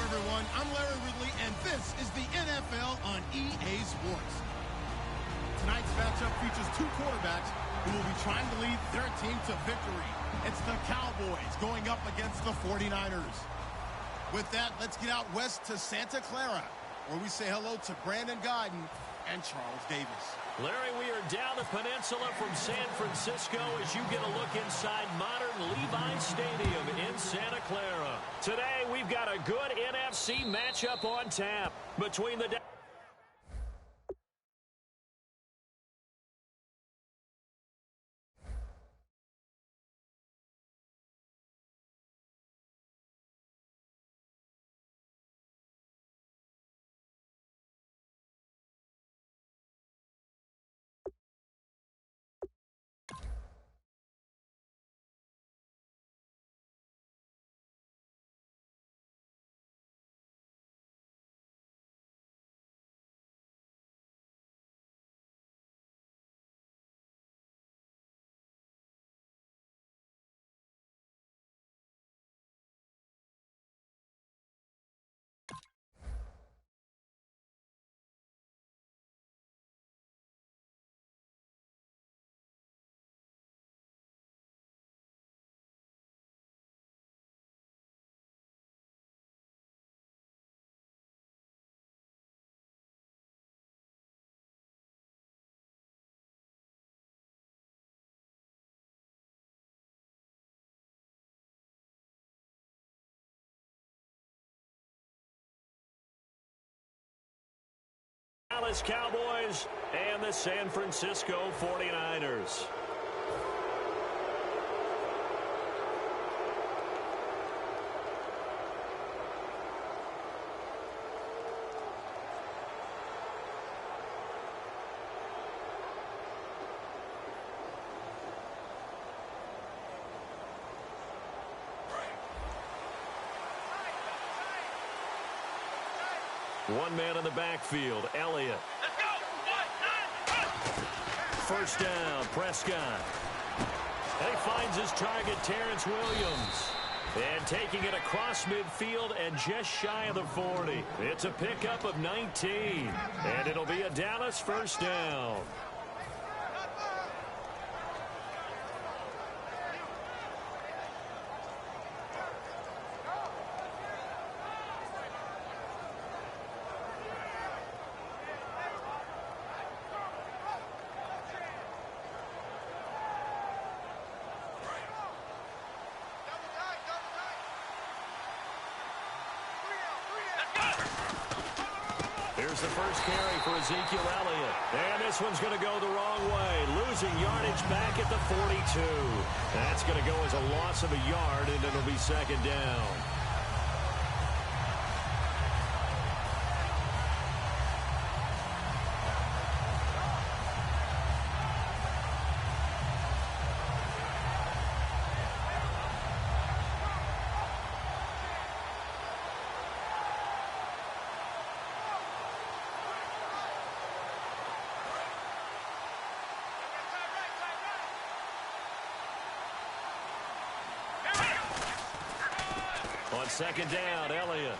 everyone. I'm Larry Ridley, and this is the NFL on EA Sports. Tonight's matchup features two quarterbacks who will be trying to lead their team to victory. It's the Cowboys going up against the 49ers. With that, let's get out west to Santa Clara, where we say hello to Brandon Godden and Charles Davis. Larry, we are down the peninsula from San Francisco as you get a look inside modern Levi Stadium in Santa Clara. Today, we've got a good NFC matchup on tap between the Dallas Cowboys and the San Francisco 49ers. One man in the backfield, Elliott. Let's go. First down, Prescott. And he finds his target, Terrence Williams. And taking it across midfield and just shy of the 40. It's a pickup of 19. And it'll be a Dallas first down. Here's the first carry for Ezekiel Elliott. And this one's going to go the wrong way. Losing yardage back at the 42. That's going to go as a loss of a yard, and it'll be second down. On second down, Elliott.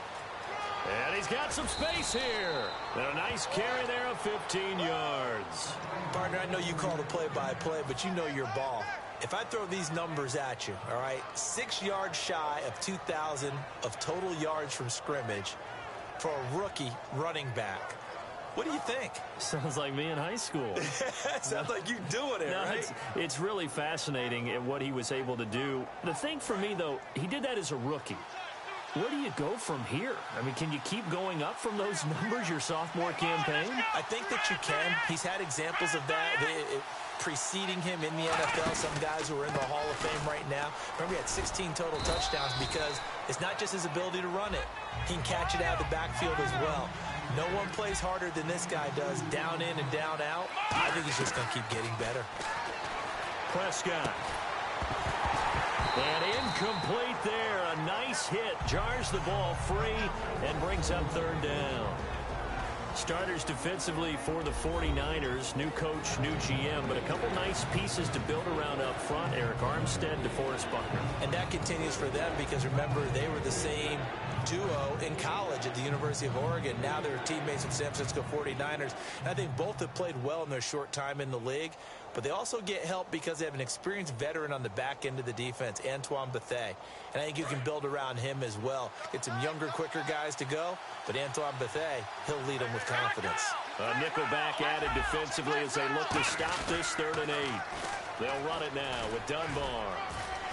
And he's got some space here. And a nice carry there of 15 yards. Partner, I know you call the play-by-play, but you know your ball. If I throw these numbers at you, all right, 6 yards shy of 2,000 of total yards from scrimmage for a rookie running back. What do you think? Sounds like me in high school. Sounds like you doing it, right? It's really fascinating at what he was able to do. The thing for me, though, he did that as a rookie. Where do you go from here? I mean, can you keep going up from those numbers your sophomore campaign? I think that you can. He's had examples of that preceding him in the NFL. Some guys who are in the Hall of Fame right now. Remember, he had 16 total touchdowns because it's not just his ability to run it. He can catch it out of the backfield as well. No one plays harder than this guy does, down in and down out. I think he's just going to keep getting better. Prescott. And incomplete there. A nice hit. Jars the ball free and brings up third down. Starters defensively for the 49ers. New coach, new GM, but a couple nice pieces to build around up front. Eric Armstead, DeForest Buckner. And that continues for them because, remember, they were the same duo in college at the University of Oregon. Now they're teammates with San Francisco 49ers. And I think both have played well in their short time in the league. But they also get help because they have an experienced veteran on the back end of the defense, Antoine Bethea. And I think you can build around him as well. Get some younger, quicker guys to go. But Antoine Bethea, he'll lead them with confidence. A nickel back added defensively as they look to stop this 3rd and 8. They'll run it now with Dunbar.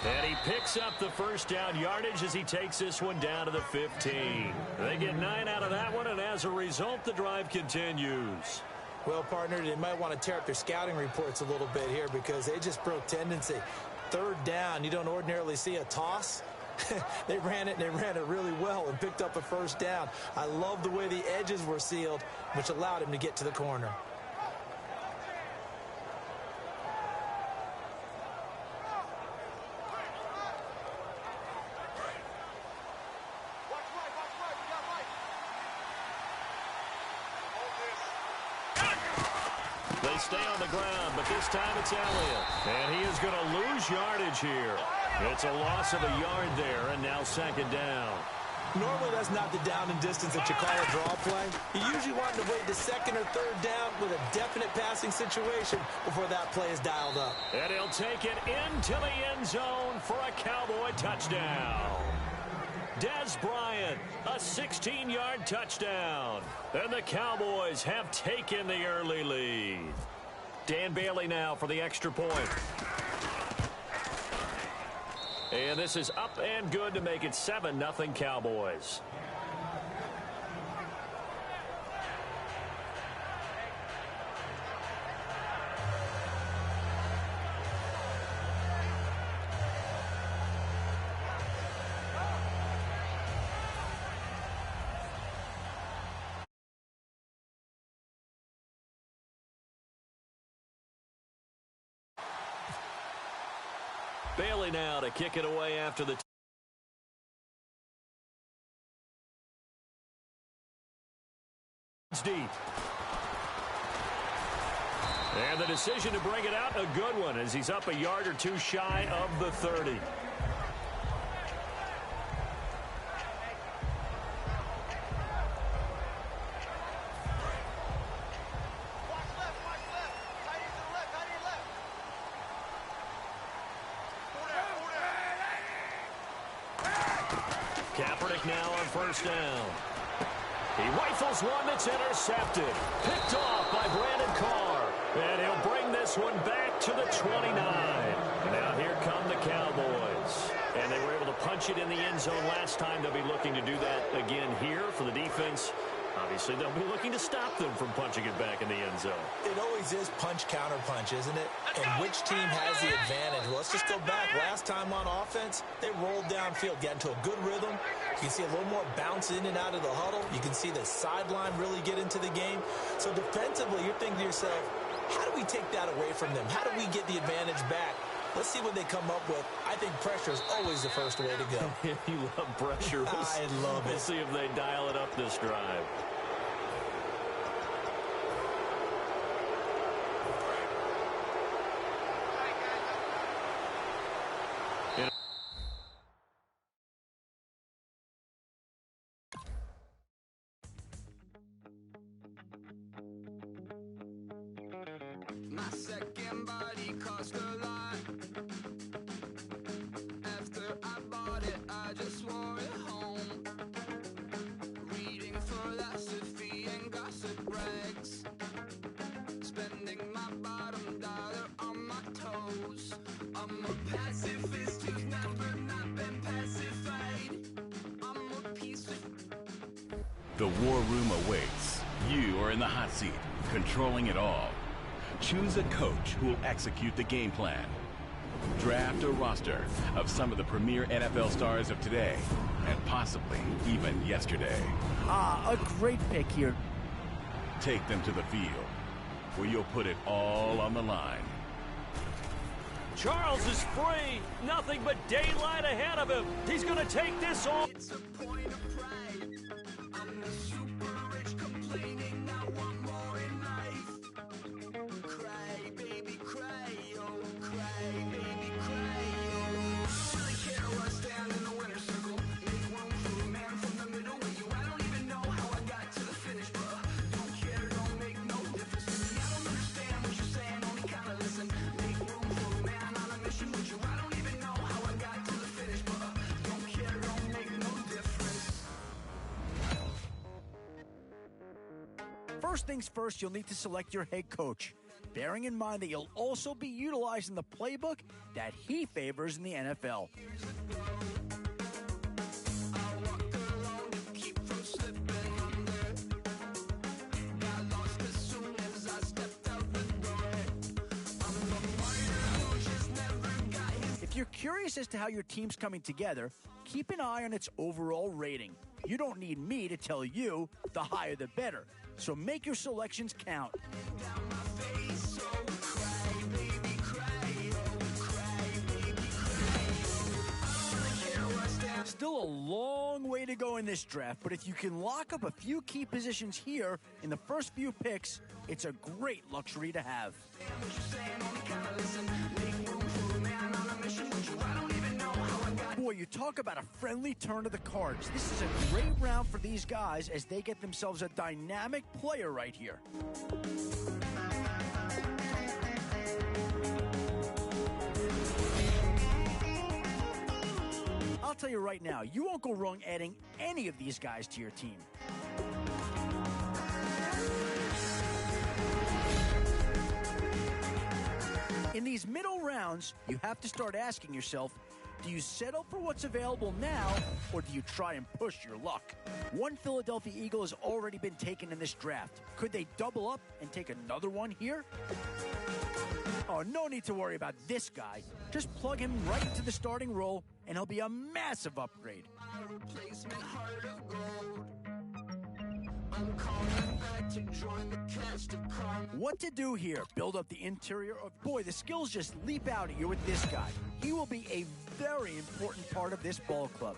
And he picks up the first down yardage as he takes this one down to the 15. They get 9 out of that one, and as a result, the drive continues. Well, partner, they might want to tear up their scouting reports a little bit here because they just broke tendency. 3rd down, you don't ordinarily see a toss. They ran it, and they ran it really well and picked up a first down. I love the way the edges were sealed, which allowed him to get to the corner. They stay on the ground, but this time it's Elliott. And he is going to lose yardage here. It's a loss of a yard there, and now 2nd down. Normally, that's not the down and distance that you call a draw play. You usually want to wait the 2nd or 3rd down with a definite passing situation before that play is dialed up. And he'll take it into the end zone for a Cowboy touchdown. Dez Bryant, a 16-yard touchdown. And the Cowboys have taken the early lead. Dan Bailey now for the extra point. And this is up and good to make it 7-0 Cowboys. Bailey now to kick it away after the deep. And the decision to bring it out, a good one, as he's up a yard or two shy of the 30. Kaepernick now on first down. He rifles one that's intercepted. Picked off by Brandon Carr. And he'll bring this one back to the 29. Now here come the Cowboys. And they were able to punch it in the end zone last time. They'll be looking to do that again here for the defense. Obviously, they'll be looking to stop them from punching it back in the end zone. It always is punch-counter-punch, isn't it? And which team has the advantage? Well, let's just go back. Last time on offense, they rolled downfield, got into a good rhythm. You can see a little more bounce in and out of the huddle. You can see the sideline really get into the game. So defensively, you're thinking to yourself, how do we take that away from them? How do we get the advantage back? Let's see what they come up with. I think pressure is always the first way to go. You love pressure. I love it. We'll see if they dial it up this drive. My second body cost a lot. After I bought it, I just wore it home. Reading philosophy and gossip rags. Spending my bottom dollar on my toes. I'm a pacifist who's never not been pacified. I'm a piece of... The war room awaits. You are in the hot seat, controlling it all. Choose a coach who will execute the game plan. Draft a roster of some of the premier NFL stars of today, and possibly even yesterday. A great pick here. Take them to the field, where you'll put it all on the line. Charles is free. Nothing but daylight ahead of him. He's going to take this on. It's a point of pride. I'm the super rich complaining now. First things first, you'll need to select your head coach, bearing in mind that you'll also be utilizing the playbook that he favors in the NFL. If you're curious as to how your team's coming together, keep an eye on its overall rating. You don't need me to tell you the higher the better, so make your selections count. Still a long way to go in this draft, but if you can lock up a few key positions here in the first few picks, it's a great luxury to have. Boy, you talk about a friendly turn of the cards. This is a great round for these guys as they get themselves a dynamic player right here. I'll tell you right now, you won't go wrong adding any of these guys to your team. In these middle rounds, you have to start asking yourself, do you settle for what's available now, or do you try and push your luck? One Philadelphia Eagle has already been taken in this draft. Could they double up and take another one here? Oh, no need to worry about this guy. Just plug him right into the starting role, and he'll be a massive upgrade. What to do here? Build up the interior of... Boy, the skills just leap out at you with this guy. He will be a very important part of this ball club.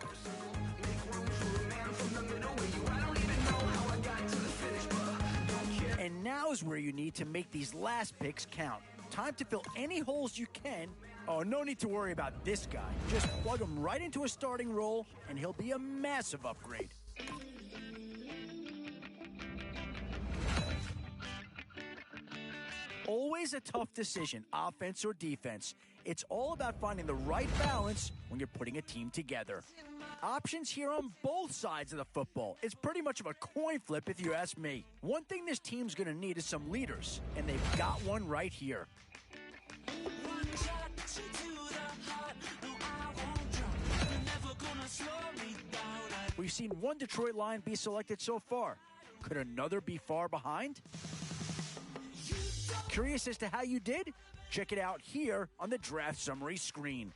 And now's where you need to make these last picks count. Time to fill any holes you can. Oh, no need to worry about this guy. Just plug him right into a starting role, and he'll be a massive upgrade. Always a tough decision, offense or defense. It's all about finding the right balance when you're putting a team together. Options here on both sides of the football. It's pretty much of a coin flip if you ask me. One thing this team's going to need is some leaders, and they've got one right here. We've seen one Detroit Lion be selected so far. Could another be far behind? Curious as to how you did? Check it out here on the draft summary screen.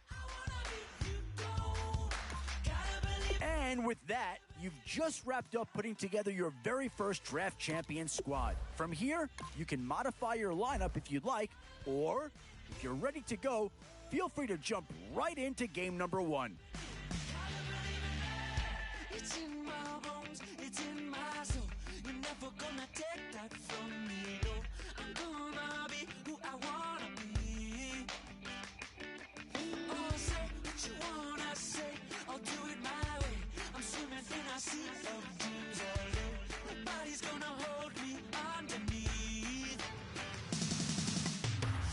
And with that, you've just wrapped up putting together your very first draft champion squad. From here, you can modify your lineup if you'd like, or if you're ready to go, feel free to jump right into game number one. It's in my bones, it's in my soul. You're never gonna take that from me, no. I'm gonna be who I wanna be. Oh, say what you wanna say, I'll do it my way. I'm swimming in a sea of dreams all day. Nobody's gonna hold me underneath.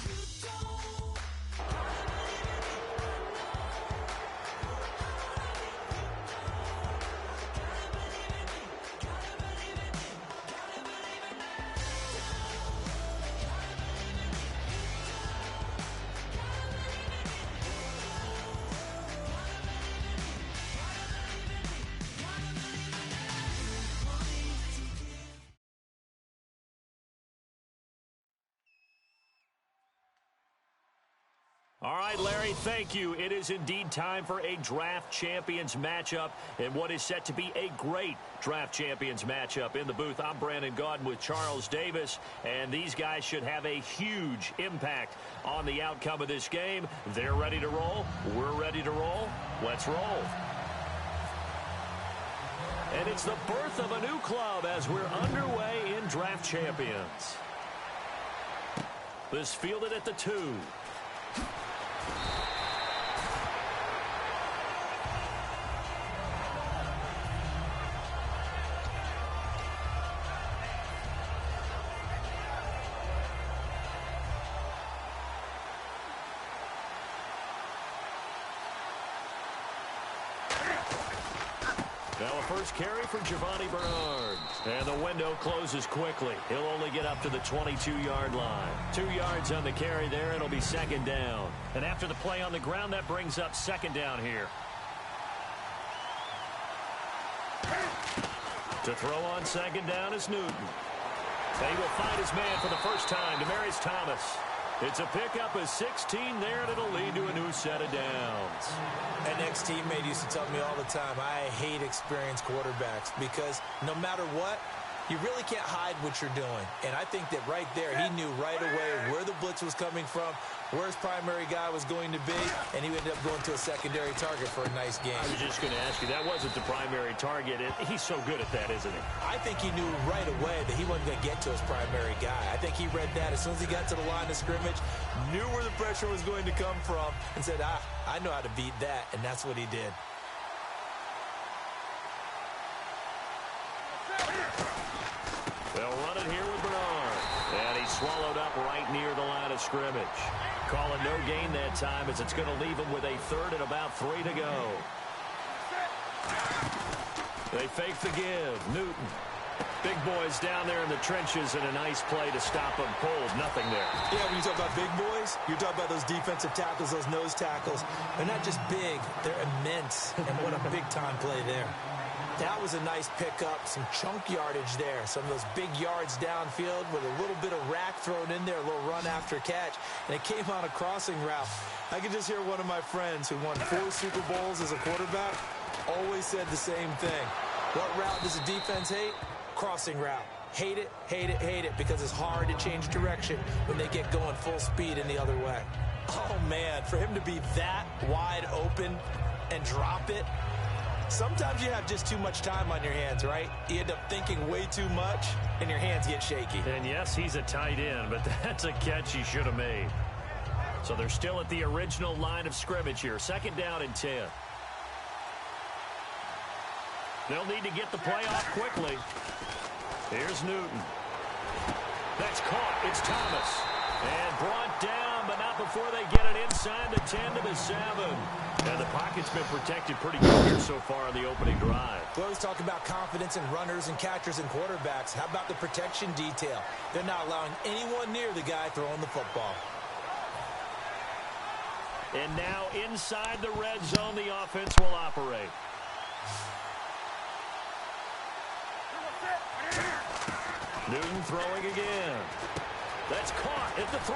You don't gotta believe in me, gotta believe in me, gotta believe in me, gotta believe in me. All right, Larry, thank you. It is indeed time for a draft champions matchup and what is set to be a great draft champions matchup. In the booth, I'm Brandon Gaudin with Charles Davis, and these guys should have a huge impact on the outcome of this game. They're ready to roll. We're ready to roll. Let's roll. And it's the birth of a new club as we're underway in draft champions. This fielded at the 2. Now a first carry for Giovanni Bernard. And the window closes quickly. He'll only get up to the 22-yard line. 2 yards on the carry there. It'll be second down. And after the play on the ground, that brings up second down here. To throw on second down is Newton. He will find his man for the first time, Demaryius Thomas. It's a pickup of 16 there, and it'll lead to a new set of downs. An ex-teammate used to tell me all the time, I hate experienced quarterbacks because no matter what, you really can't hide what you're doing. And I think that right there, he knew right away where the blitz was coming from, where his primary guy was going to be, and he ended up going to a secondary target for a nice game. I was just going to ask you, that wasn't the primary target. He's so good at that, isn't he? I think he knew right away that he wasn't going to get to his primary guy. I think he read that as soon as he got to the line of scrimmage, knew where the pressure was going to come from, and said, I know how to beat that, and that's what he did. They'll run it here with Bernard. And he's swallowed up right near the line of scrimmage. Calling no gain that time as it's going to leave him with a third and about 3 to go. They fake the give. Newton. Big boys down there in the trenches, and a nice play to stop them cold. Nothing there. Yeah, when you talk about big boys, you're talking about those defensive tackles, those nose tackles. They're not just big, they're immense. And what a big-time play there. That was a nice pickup, some chunk yardage there. Some of those big yards downfield with a little bit of rack thrown in there, a little run after catch. And it came on a crossing route. I could just hear one of my friends who won 4 Super Bowls as a quarterback always said the same thing. What route does a defense hate? Crossing route. Hate it, hate it, hate it, because it's hard to change direction when they get going full speed in the other way. Oh, man, for him to be that wide open and drop it, sometimes you have just too much time on your hands, right? You end up thinking way too much, and your hands get shaky. And yes, he's a tight end, but that's a catch he should have made. So they're still at the original line of scrimmage here. Second down and 10. They'll need to get the play off quickly. Here's Newton. That's caught. It's Thomas. And brought down, but not before they get it inside the 10 to the 7. And the pocket's been protected pretty good here so far on the opening drive. We always talk about confidence in runners and catchers and quarterbacks. How about the protection detail? They're not allowing anyone near the guy throwing the football. And now inside the red zone, the offense will operate. Newton throwing again. That's caught at the 3.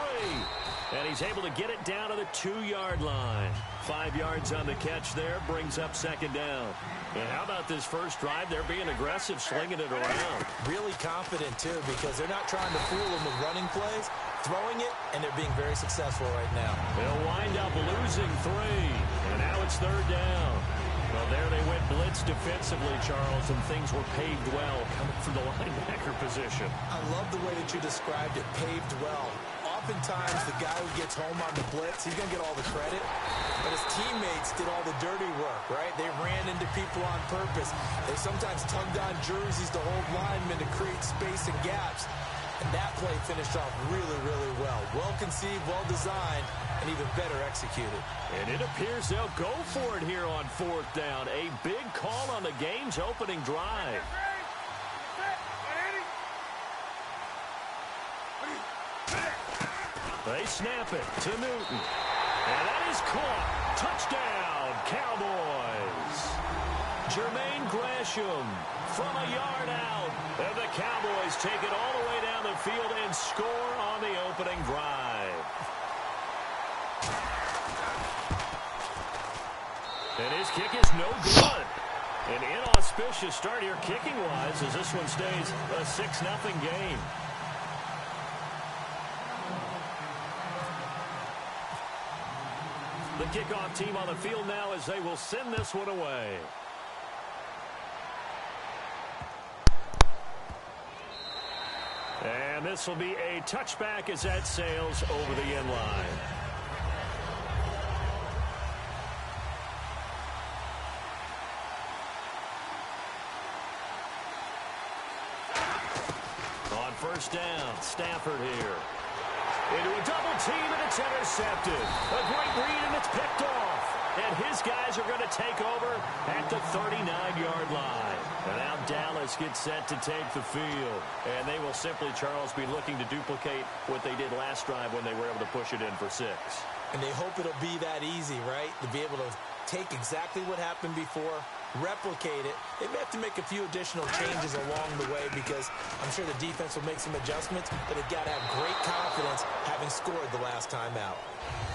And he's able to get it down to the 2-yard line. 5 yards on the catch there, brings up second down. And how about this first drive? They're being aggressive, slinging it around. Really confident, too, because they're not trying to fool them with running plays, throwing it, and they're being very successful right now. They'll wind up losing 3. And now it's third down. Well, there they went blitz defensively, Charles, and things were paved well coming from the linebacker position. I love the way that you described it, paved well. Oftentimes, the guy who gets home on the blitz, he's going to get all the credit, but his teammates did all the dirty work, right? They ran into people on purpose. They sometimes tugged on jerseys to hold linemen to create space and gaps. And that play finished off really, really well. Well conceived, well designed, and even better executed. And it appears they'll go for it here on fourth down. A big call on the game's opening drive. They snap it to Newton. And that is caught. Touchdown, Cowboys. Jermaine Gresham from a yard out. And the Cowboys take it all the way down the field and score on the opening drive. And his kick is no good. An inauspicious start here kicking-wise as this one stays a 6-0 game. The kickoff team on the field now as they will send this one away. And this will be a touchback as that sails over the end line. On first down, Stafford here. Into a double team, and it's intercepted. A great read, and it's picked off. And his guys are going to take over at the the 39-yard line. And now Dallas gets set to take the field. And they will simply, Charles, be looking to duplicate what they did last drive when they were able to push it in for 6. And they hope it'll be that easy, right? To be able to take exactly what happened before, replicate it. They may have to make a few additional changes along the way because I'm sure the defense will make some adjustments, but they've got to have great confidence having scored the last time out.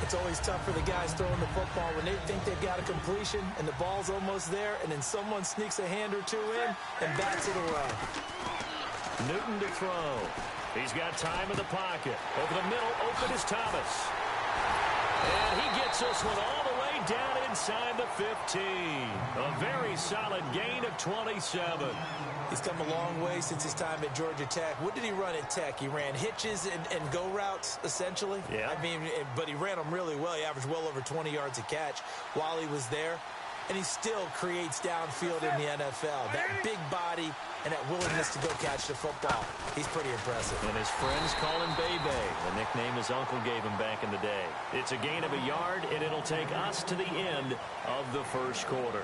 It's always tough for the guys throwing the football when they think they've got a completion and the ball's almost there, and then someone sneaks a hand or two in and bats it away. Newton to throw. He's got time in the pocket. Over the middle, open is Thomas. And he gets this one all the way down inside the 15. A very solid gain of 27. He's come a long way since his time at Georgia Tech. What did he run at Tech? He ran hitches and go routes, essentially. Yeah. I mean, but he ran them really well. He averaged well over 20 yards a catch while he was there. And he still creates downfield in the NFL. That big body and that willingness to go catch the football. He's pretty impressive. And his friends call him Bebe, the nickname his uncle gave him back in the day. It's a gain of a yard, and it'll take us to the end of the first quarter.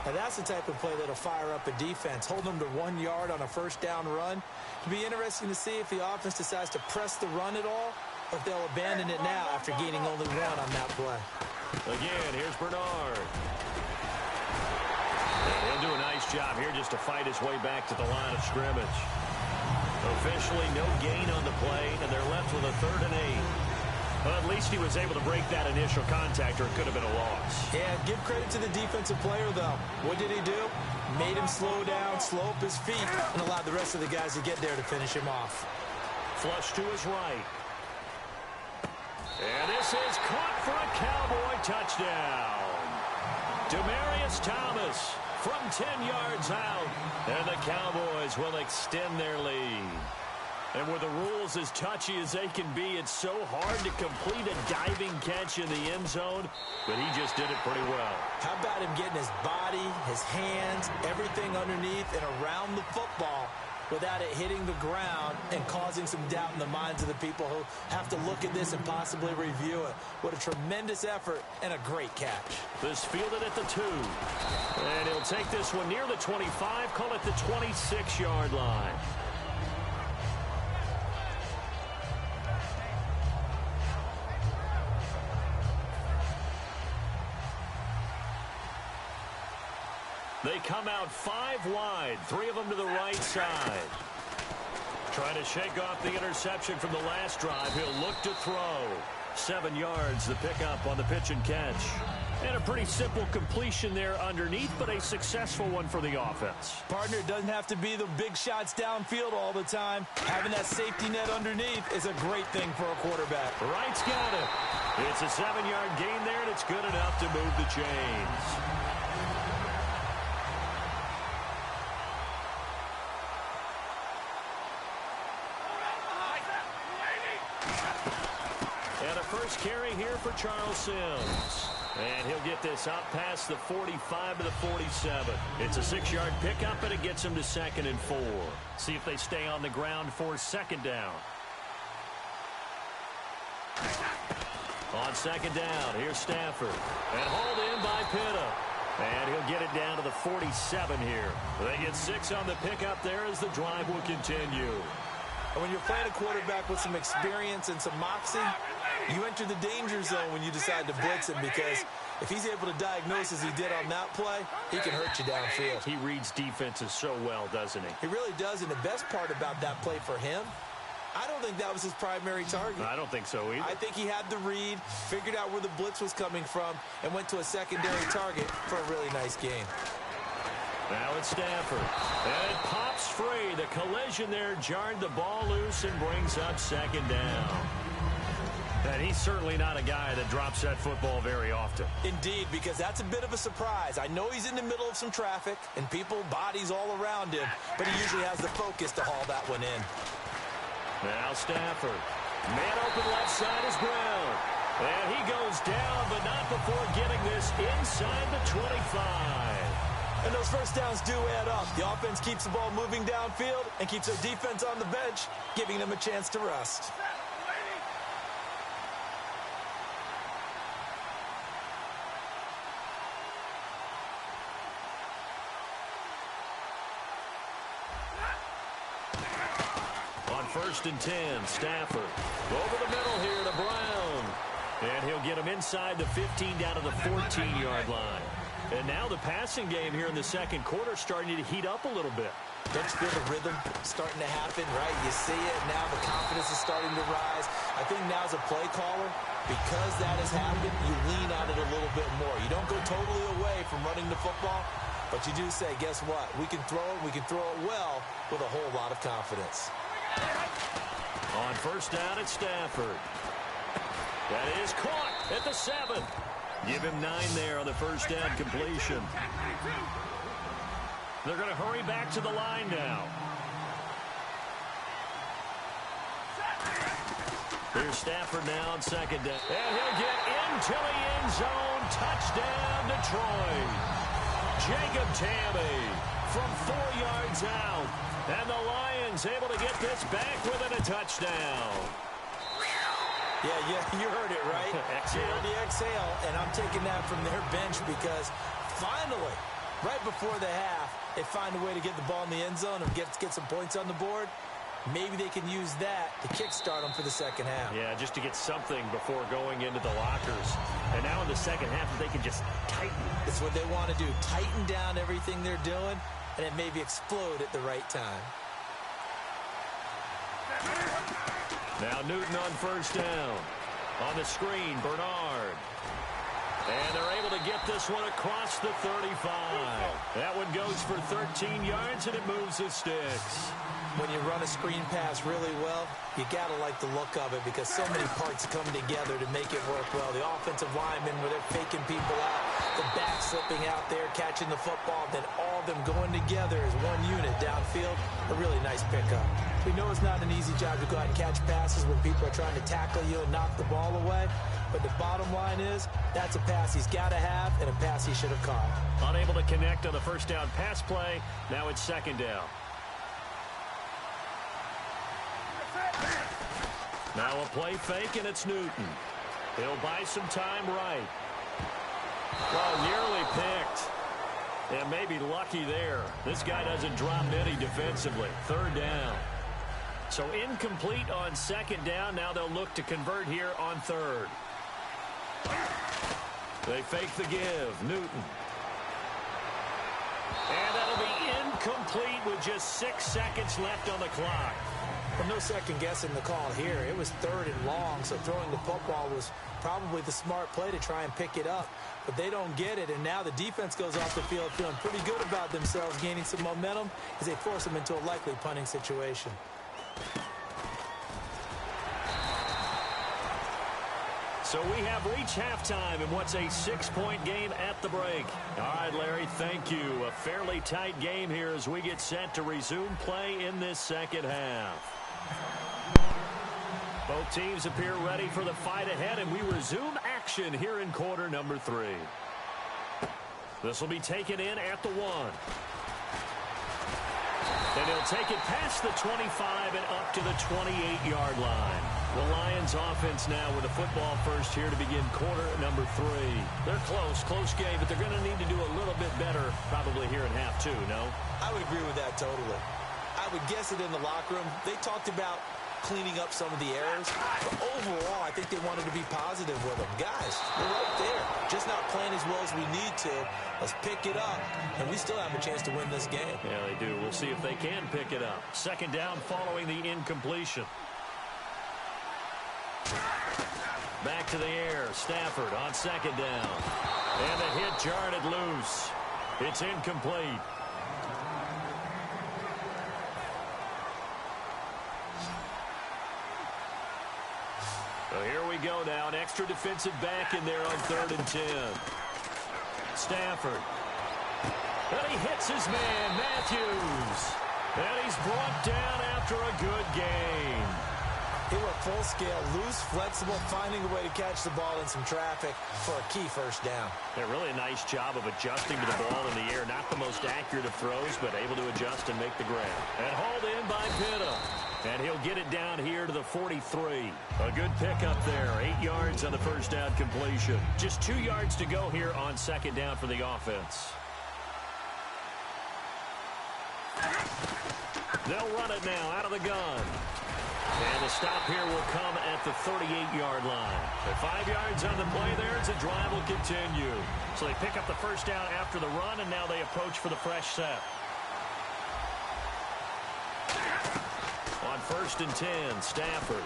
Now that's the type of play that'll fire up a defense. Hold them to 1 yard on a first down run. It'll be interesting to see if the offense decides to press the run at all, or if they'll abandon it now after gaining only 1 on that play. Again, here's Bernard. And he'll do a nice job here just to fight his way back to the line of scrimmage. Officially, no gain on the play, and they're left with a 3rd and 8. Well, at least he was able to break that initial contact, or it could have been a loss. Yeah, give credit to the defensive player, though. What did he do? Made him slow down, slow up his feet, and allowed the rest of the guys to get there to finish him off. Flush to his right. And this is caught for a Cowboy touchdown. Demaryius Thomas from 10 yards out. And the Cowboys will extend their lead. And with the rules as touchy as they can be, it's so hard to complete a diving catch in the end zone, but he just did it pretty well. How about him getting his body, his hands, everything underneath and around the football without it hitting the ground and causing some doubt in the minds of the people who have to look at this and possibly review it. What a tremendous effort and a great catch. This fielded at the 2. And he'll take this one near the 25, call it the 26-yard line. They come out 5 wide, 3 of them to the right side. Trying to shake off the interception from the last drive. He'll look to throw. 7 yards, the pickup on the pitch and catch. And a pretty simple completion there underneath, but a successful one for the offense. Partner, it doesn't have to be the big shots downfield all the time. Having that safety net underneath is a great thing for a quarterback. Wright's got it. It's a 7-yard gain there, and it's good enough to move the chains. First carry here for Charles Sims. And he'll get this up past the 45 to the 47. It's a 6-yard pickup, and it gets him to 2nd and 4. See if they stay on the ground for 2nd down. On 2nd down, here's Stafford. And hauled in by Pitta. And he'll get it down to the 47 here. They get 6 on the pickup there as the drive will continue. And when you're playing a quarterback with some experience and some moxie, you enter the danger zone when you decide to blitz him, because if he's able to diagnose as he did on that play, he can hurt you downfield. He reads defenses so well, doesn't he? He really does, and the best part about that play for him, I don't think that was his primary target. I don't think so either. I think he had the read, figured out where the blitz was coming from, and went to a secondary target for a really nice game. Now it's Stafford. And it pops free. The collision there jarred the ball loose and brings up 2nd down. And he's certainly not a guy that drops that football very often. Indeed, because that's a bit of a surprise. I know he's in the middle of some traffic and people, bodies all around him, but he usually has the focus to haul that one in. Now Stafford. Man open left side is Brown. And he goes down, but not before getting this inside the 25. And those first downs do add up. The offense keeps the ball moving downfield and keeps their defense on the bench, giving them a chance to rest. 1st and 10. Stafford over the middle here to Brown. And he'll get him inside the 15 down to the 14-yard line. And now the passing game here in the second quarter starting to heat up a little bit. Don't you feel the rhythm starting to happen, right? You see it, now the confidence is starting to rise. I think now as a play caller, because that has happened, you lean on it a little bit more. You don't go totally away from running the football, but you do say, guess what? We can throw it, we can throw it well with a whole lot of confidence. On 1st down, it's Stafford. That is caught at the 7. Give him 9 there on the 1st down completion. They're going to hurry back to the line now. Here's Stafford now on 2nd down. And he'll get into the end zone. Touchdown, Detroit. Jacob Tamme from 4 yards out. And the Lions able to get this back within a touchdown. Yeah, you heard it, right? You heard the exhale, and I'm taking that from their bench because finally, right before the half, they find a way to get the ball in the end zone and get some points on the board. Maybe they can use that to kickstart them for the second half. Yeah, just to get something before going into the lockers. And now in the second half, they can just tighten. That's what they want to do. Tighten down everything they're doing, and it maybe explode at the right time. Now Newton on 1st down. On the screen, Bernard. And they're able to get this one across the 35. That one goes for 13 yards, and it moves the sticks. When you run a screen pass really well, you got to like the look of it because so many parts come together to make it work well. The offensive linemen, where they're faking people out, the back slipping out there, catching the football, then all of them going together as one unit downfield. A really nice pickup. We know it's not an easy job to go out and catch passes when people are trying to tackle you and knock the ball away. But the bottom line is, that's a pass he's got to have and a pass he should have caught. Unable to connect on the 1st down pass play. Now it's 2nd down. Now a play fake, and it's Newton. He'll buy some time right. Well, nearly picked. And maybe lucky there. This guy doesn't drop many defensively. 3rd down. So incomplete on 2nd down. Now they'll look to convert here on 3rd. They fake the give. Newton. And that'll be incomplete with just 6 seconds left on the clock. Well, no second guessing the call here. It was 3rd and long, so throwing the football was probably the smart play to try and pick it up. But they don't get it, and now the defense goes off the field feeling pretty good about themselves, gaining some momentum as they force them into a likely punting situation. So we have reached halftime in what's a 6-point game at the break. All right, Larry, thank you. A fairly tight game here as we get set to resume play in this second half. Both teams appear ready for the fight ahead, and we resume action here in quarter number 3. This will be taken in at the 1. And he'll take it past the 25 and up to the 28-yard line. The Lions offense now with a football first here to begin quarter number 3. They're close game, but they're going to need to do a little bit better probably here in half 2, no? I would agree with that totally. I would guess it in the locker room. They talked about cleaning up some of the errors, but overall, I think they wanted to be positive with them. Guys, we're right there. Just not playing as well as we need to. Let's pick it up, and we still have a chance to win this game. Yeah, they do. We'll see if they can pick it up. 2nd down following the incompletion. Back to the air. Stafford on 2nd down. And the hit jarred it loose. It's incomplete. So here we go now. An extra defensive back in there on 3rd and 10. Stafford. And he hits his man, Matthews. And he's brought down after a good game. He went full scale, loose, flexible, finding a way to catch the ball in some traffic for a key 1st down. Yeah, really a nice job of adjusting to the ball in the air. Not the most accurate of throws, but able to adjust and make the grab. And hauled in by Pitta. And he'll get it down here to the 43. A good pickup there. 8 yards on the 1st down completion. Just 2 yards to go here on 2nd down for the offense. They'll run it now out of the gun. And the stop here will come at the 38-yard line. At 5 yards on the play there, as the drive will continue. So they pick up the first down after the run, and now they approach for the fresh set. On 1st and 10, Stafford.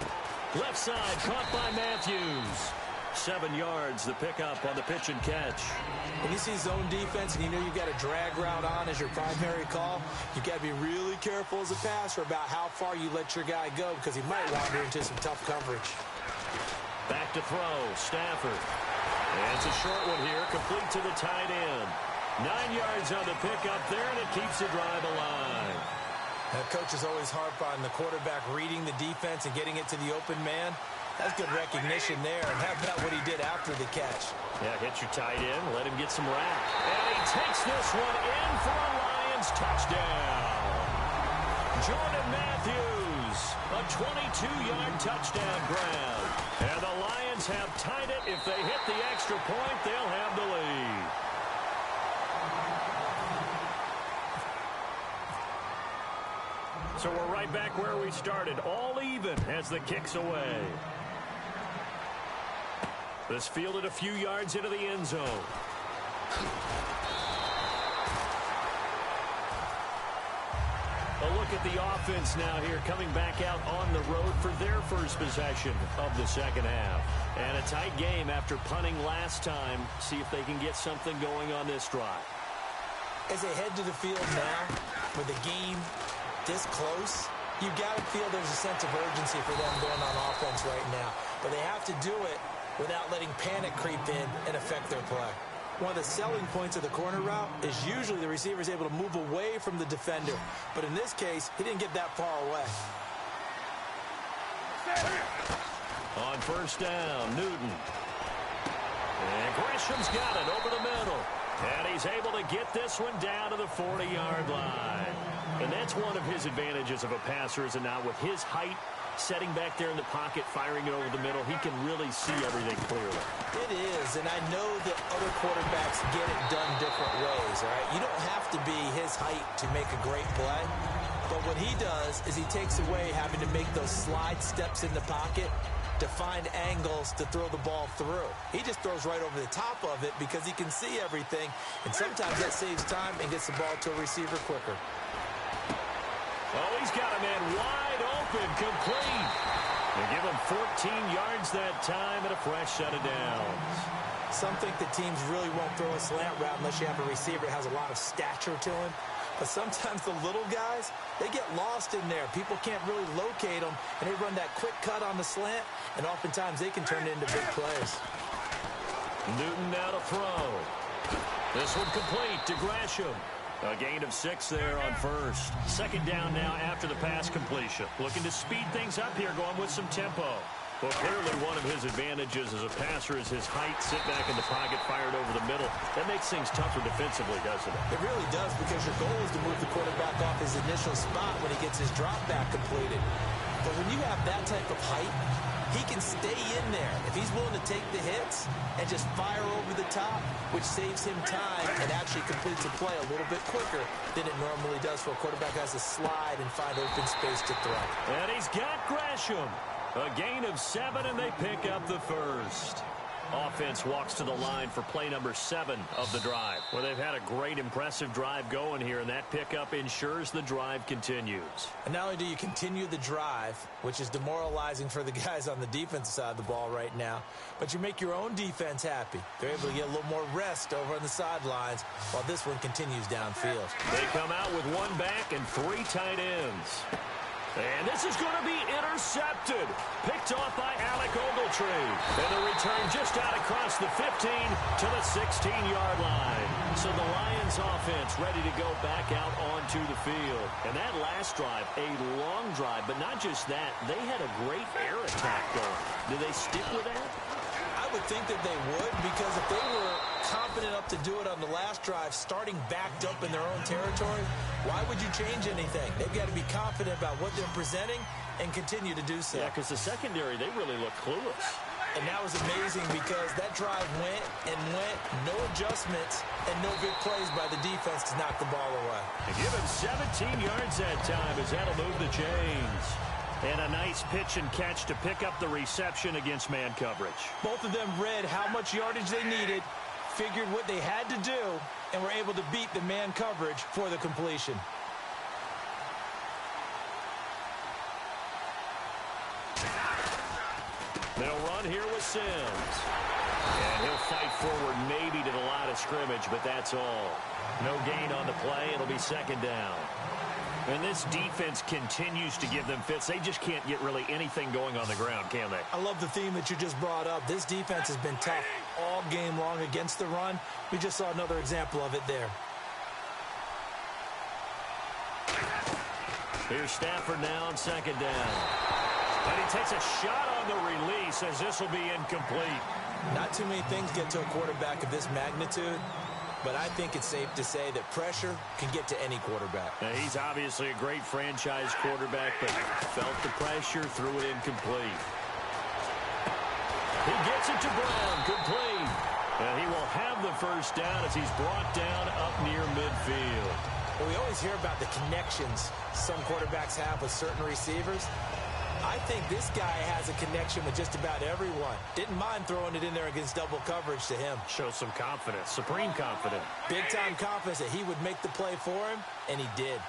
Left side, caught by Matthews. 7 yards, the pickup on the pitch and catch. When you see zone defense and you know you've got a drag route on as your primary call, you've got to be really careful as a passer about how far you let your guy go because he might wander into some tough coverage. Back to throw, Stafford. And it's a short one here, complete to the tight end. 9 yards on the pickup there, and it keeps the drive alive. Now, coaches always harp on the quarterback reading the defense and getting it to the open man. That's good recognition there, and how about what he did after the catch? Yeah, hit your tight end, let him get some rap. And he takes this one in for a Lions touchdown. Jordan Matthews, a 22-yard touchdown grab. And the Lions have tied it. If they hit the extra point, they'll have the lead. So we're right back where we started, all even as the kick's away. This fielded a few yards into the end zone. A look at the offense now here, coming back out on the road for their first possession of the second half. And a tight game after punting last time. See if they can get something going on this drive. As they head to the field now, with the game this close, you've got to feel there's a sense of urgency for them going on offense right now. But they have to do it without letting panic creep in and affect their play. One of the selling points of the corner route is usually the receiver is able to move away from the defender. But in this case, he didn't get that far away. On 1st down, Newton. And Gresham's got it over the middle. And he's able to get this one down to the 40-yard line. And that's one of his advantages of a passer, is it not? With his height, setting back there in the pocket, firing it over the middle, he can really see everything clearly. It is, and I know that other quarterbacks get it done different ways, all right? You don't have to be his height to make a great play. But what he does is he takes away having to make those slide steps in the pocket to find angles to throw the ball through. He just throws right over the top of it because he can see everything, and sometimes that saves time and gets the ball to a receiver quicker. Oh, he's got a man wide open, complete. They give him 14 yards that time and a fresh set of downs. Some think that teams really won't throw a slant route unless you have a receiver that has a lot of stature to him. But sometimes the little guys, they get lost in there. People can't really locate them, and they run that quick cut on the slant, and oftentimes they can turn it into big plays. Newton now to throw. This one complete to Gresham. A gain of 6 there on 1st. 2nd down now after the pass completion. Looking to speed things up here, going with some tempo. Well, clearly one of his advantages as a passer is his height, sit back in the pocket, fired over the middle. That makes things tougher defensively, doesn't it? It really does, because your goal is to move the quarterback off his initial spot when he gets his drop back completed. But when you have that type of height, he can stay in there if he's willing to take the hits and just fire over the top, which saves him time and actually completes the play a little bit quicker than it normally does for a quarterback who has to slide and find open space to throw. And he's got Gresham. A gain of 7, and they pick up the first. Offense walks to the line for play number 7 of the drive. Well, they've had a great, impressive drive going here, and that pickup ensures the drive continues. And not only do you continue the drive, which is demoralizing for the guys on the defensive side of the ball right now, but you make your own defense happy. They're able to get a little more rest over on the sidelines while this one continues downfield. They come out with 1 back and 3 tight ends. And this is going to be intercepted. Picked off by Alec Ogletree. And the return just out across the 15 to the 16-yard line. So the Lions offense ready to go back out onto the field. And that last drive, a long drive, but not just that. They had a great air attack going. Do they stick with that? I would think that they would, because if they were confident enough to do it on the last drive, starting backed up in their own territory, why would you change anything? They've got to be confident about what they're presenting and continue to do so. Yeah, because the secondary, they really look clueless. And that was amazing, because that drive went and went, no adjustments, and no big plays by the defense to knock the ball away. They give him 17 yards that time, as that'll move the chains. And a nice pitch and catch to pick up the reception against man coverage. Both of them read how much yardage they needed, figured what they had to do, and were able to beat the man coverage for the completion. They'll run here with Sims. And he'll fight forward maybe to the line of scrimmage, but that's all. No gain on the play. It'll be second down. And this defense continues to give them fits. They just can't get really anything going on the ground, can they? I love the theme that you just brought up. This defense has been tough all game long against the run. We just saw another example of it there. Here's Stafford now on second down. And he takes a shot on the release as this will be incomplete. Not too many things get to a quarterback of this magnitude, but I think it's safe to say that pressure can get to any quarterback. Now, he's obviously a great franchise quarterback, but felt the pressure, threw it incomplete. He gets it to Brown, complete. And he will have the first down as he's brought down up near midfield. Well, we always hear about the connections some quarterbacks have with certain receivers. I think this guy has a connection with just about everyone. Didn't mind throwing it in there against double coverage to him. Shows some confidence, supreme confidence. Big-time confidence that he would make the play for him, and he did.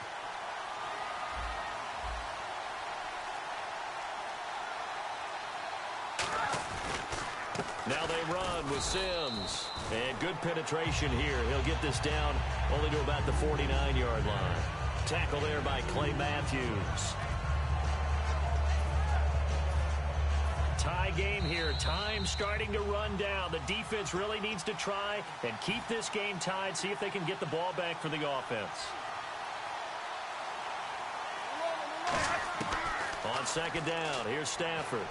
Now they run with Sims. And good penetration here. He'll get this down only to about the 49-yard line. Tackle there by Clay Matthews. Tie game here. Time starting to run down. The defense really needs to try and keep this game tied, see if they can get the ball back for the offense. On second down, here's Stafford.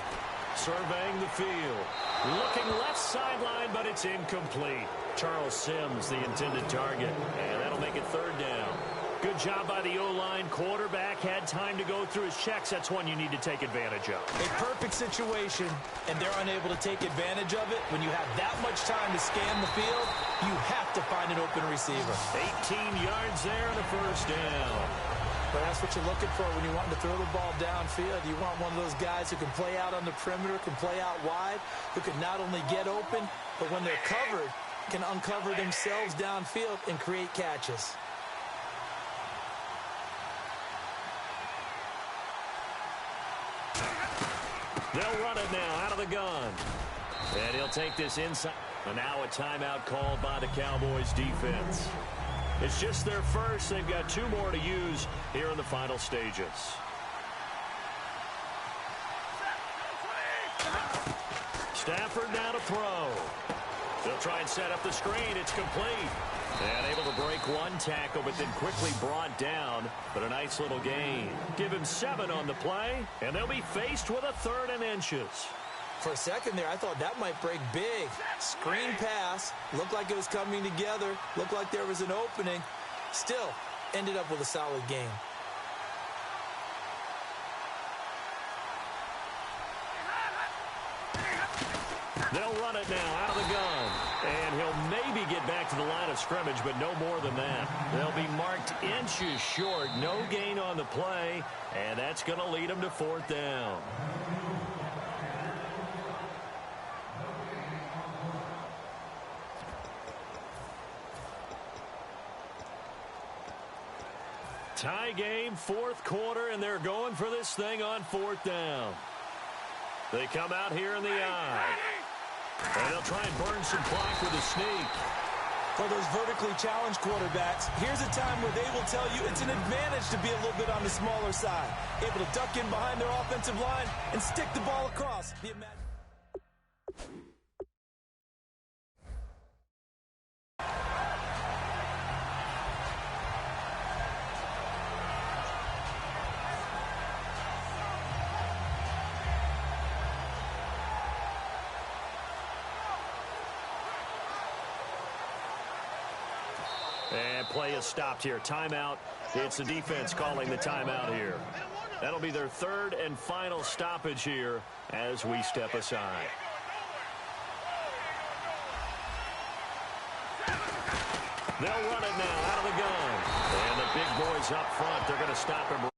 Surveying the field. Looking left sideline, but it's incomplete. Charles Sims, the intended target. And that'll make it third down. Good job by the O-line. Quarterback had time to go through his checks. That's one you need to take advantage of. A perfect situation, and they're unable to take advantage of it. When you have that much time to scan the field, you have to find an open receiver. 18 yards there and a first down. But that's what you're looking for when you want to throw the ball downfield. You want one of those guys who can play out on the perimeter, can play out wide, who can not only get open, but when they're covered, can uncover themselves downfield and create catches. They'll run it now out of the gun. And he'll take this inside. And now a timeout called by the Cowboys defense. It's just their first. They've got two more to use here in the final stages. Stafford now to throw. They'll try and set up the screen. It's complete. And able to break one tackle, but then quickly brought down. But a nice little gain. Give him 7 on the play, and they'll be faced with a 3rd and inches. For a second there, I thought that might break big. Screen pass. Looked like it was coming together. Looked like there was an opening. Still, ended up with a solid game. They'll run it now out of the gun. And he'll maybe get back to the line of scrimmage, but no more than that. They'll be marked inches short. No gain on the play, and that's going to lead them to 4th down. Tie game, 4th quarter, and they're going for this thing on 4th down. They come out here in the eye. And they'll try and burn some clock with a sneak. For those vertically challenged quarterbacks, here's a time where they will tell you it's an advantage to be a little bit on the smaller side. Able to duck in behind their offensive line and stick the ball across. And play is stopped here. Timeout. It's the defense calling the timeout here. That'll be their 3rd and final stoppage here as we step aside. They'll run it now out of the gun. And the big boys up front, they're going to stop him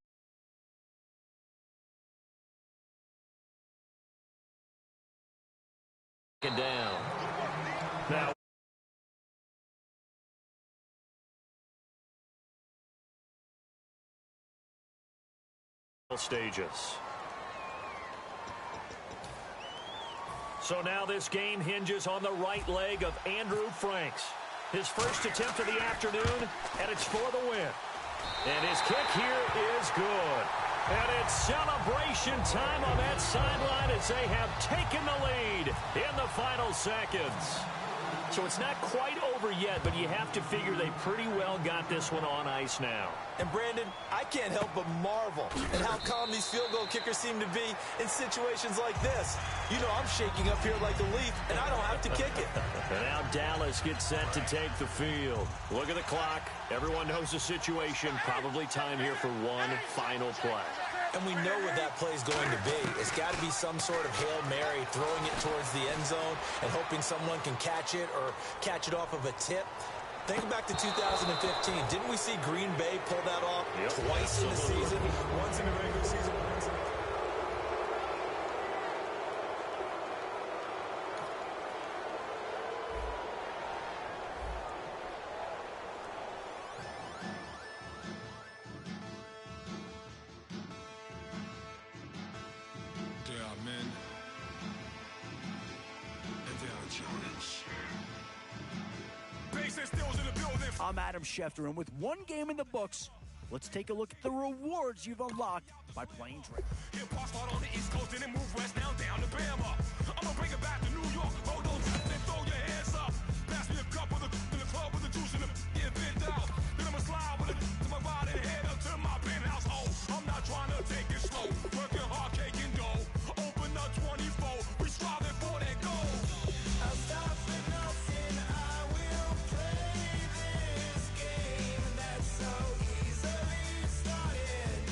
stages. So now this game hinges on the right leg of Andrew Franks. His first attempt of the afternoon, and it's for the win. And his kick here is good. And it's celebration time on that sideline as they have taken the lead in the final seconds. So it's not quite over yet, but you have to figure they pretty well got this one on ice now. And, Brandon, I can't help but marvel at how calm these field goal kickers seem to be in situations like this. You know I'm shaking up here like a leaf, and I don't have to kick it. And now Dallas gets set to take the field. Look at the clock. Everyone knows the situation. Probably time here for one final play. And we know what that play is going to be. It's got to be some sort of Hail Mary, throwing it towards the end zone and hoping someone can catch it or catch it off of a tip. Think back to 2015. Didn't we see Green Bay pull that off twice in the season? Once in the regular season, once in the... I'm Adam Schefter, and with one game in the books, let's take a look at the rewards you've unlocked by playing Drake. On the East Coast, then move west down to Bama. I'm gonna bring it back to New York. Hold on, then throw your hands up. Pass me a cup with in the club with the juice in the bent out. Then I'ma slide with it to my ride and head up to my penthouse. Oh, I'm not trying to take it slow. Working hard, cake and dough. Open up 24. We striving for that goal. I'll stop for nothing. I will play this game that's so easily started,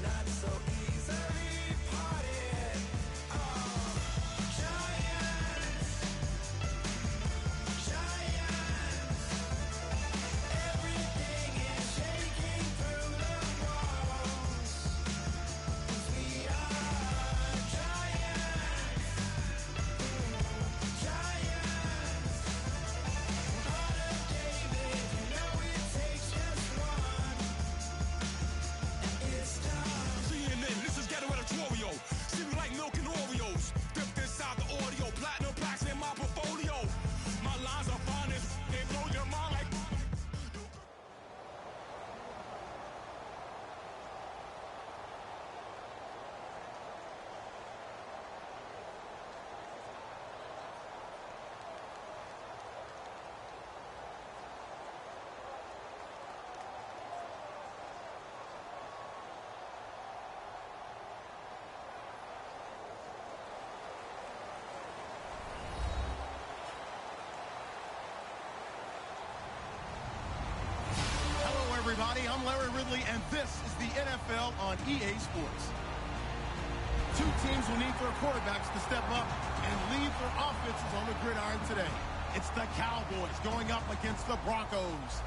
not so easily parted. Giants, everything is shaking through the walls. 'Cause we are giants, heart of David, you know it takes just one. It's done. CNN, this is Ghetto Editorial. See me like milk and Oreos. Dipped inside the audio, platinum plaques in my portfolio. My lines are finest, they blow your mind like... Hello, everybody. I'm Larry Ridley, and this is the NFL on EA Sports. Two teams will need their quarterbacks to step up and lead their offenses on the gridiron today. It's the Cowboys going up against the Broncos.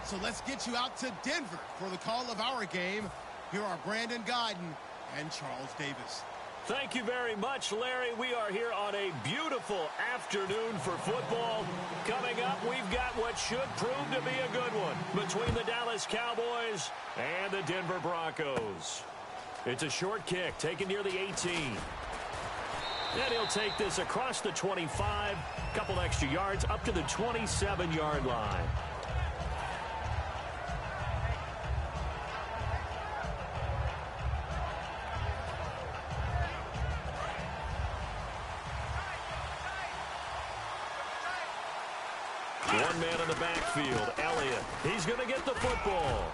So let's get you out to Denver for the call of our game. Here are Brandon Guyton and Charles Davis. Thank you very much, Larry. We are here on a beautiful afternoon for football. Coming up, we've got what should prove to be a good one between the Dallas Cowboys and the Denver Broncos. It's a short kick taken near the 18. And he'll take this across the 25, couple extra yards up to the 27-yard line. One man in the backfield, Elliott. He's going to get the football.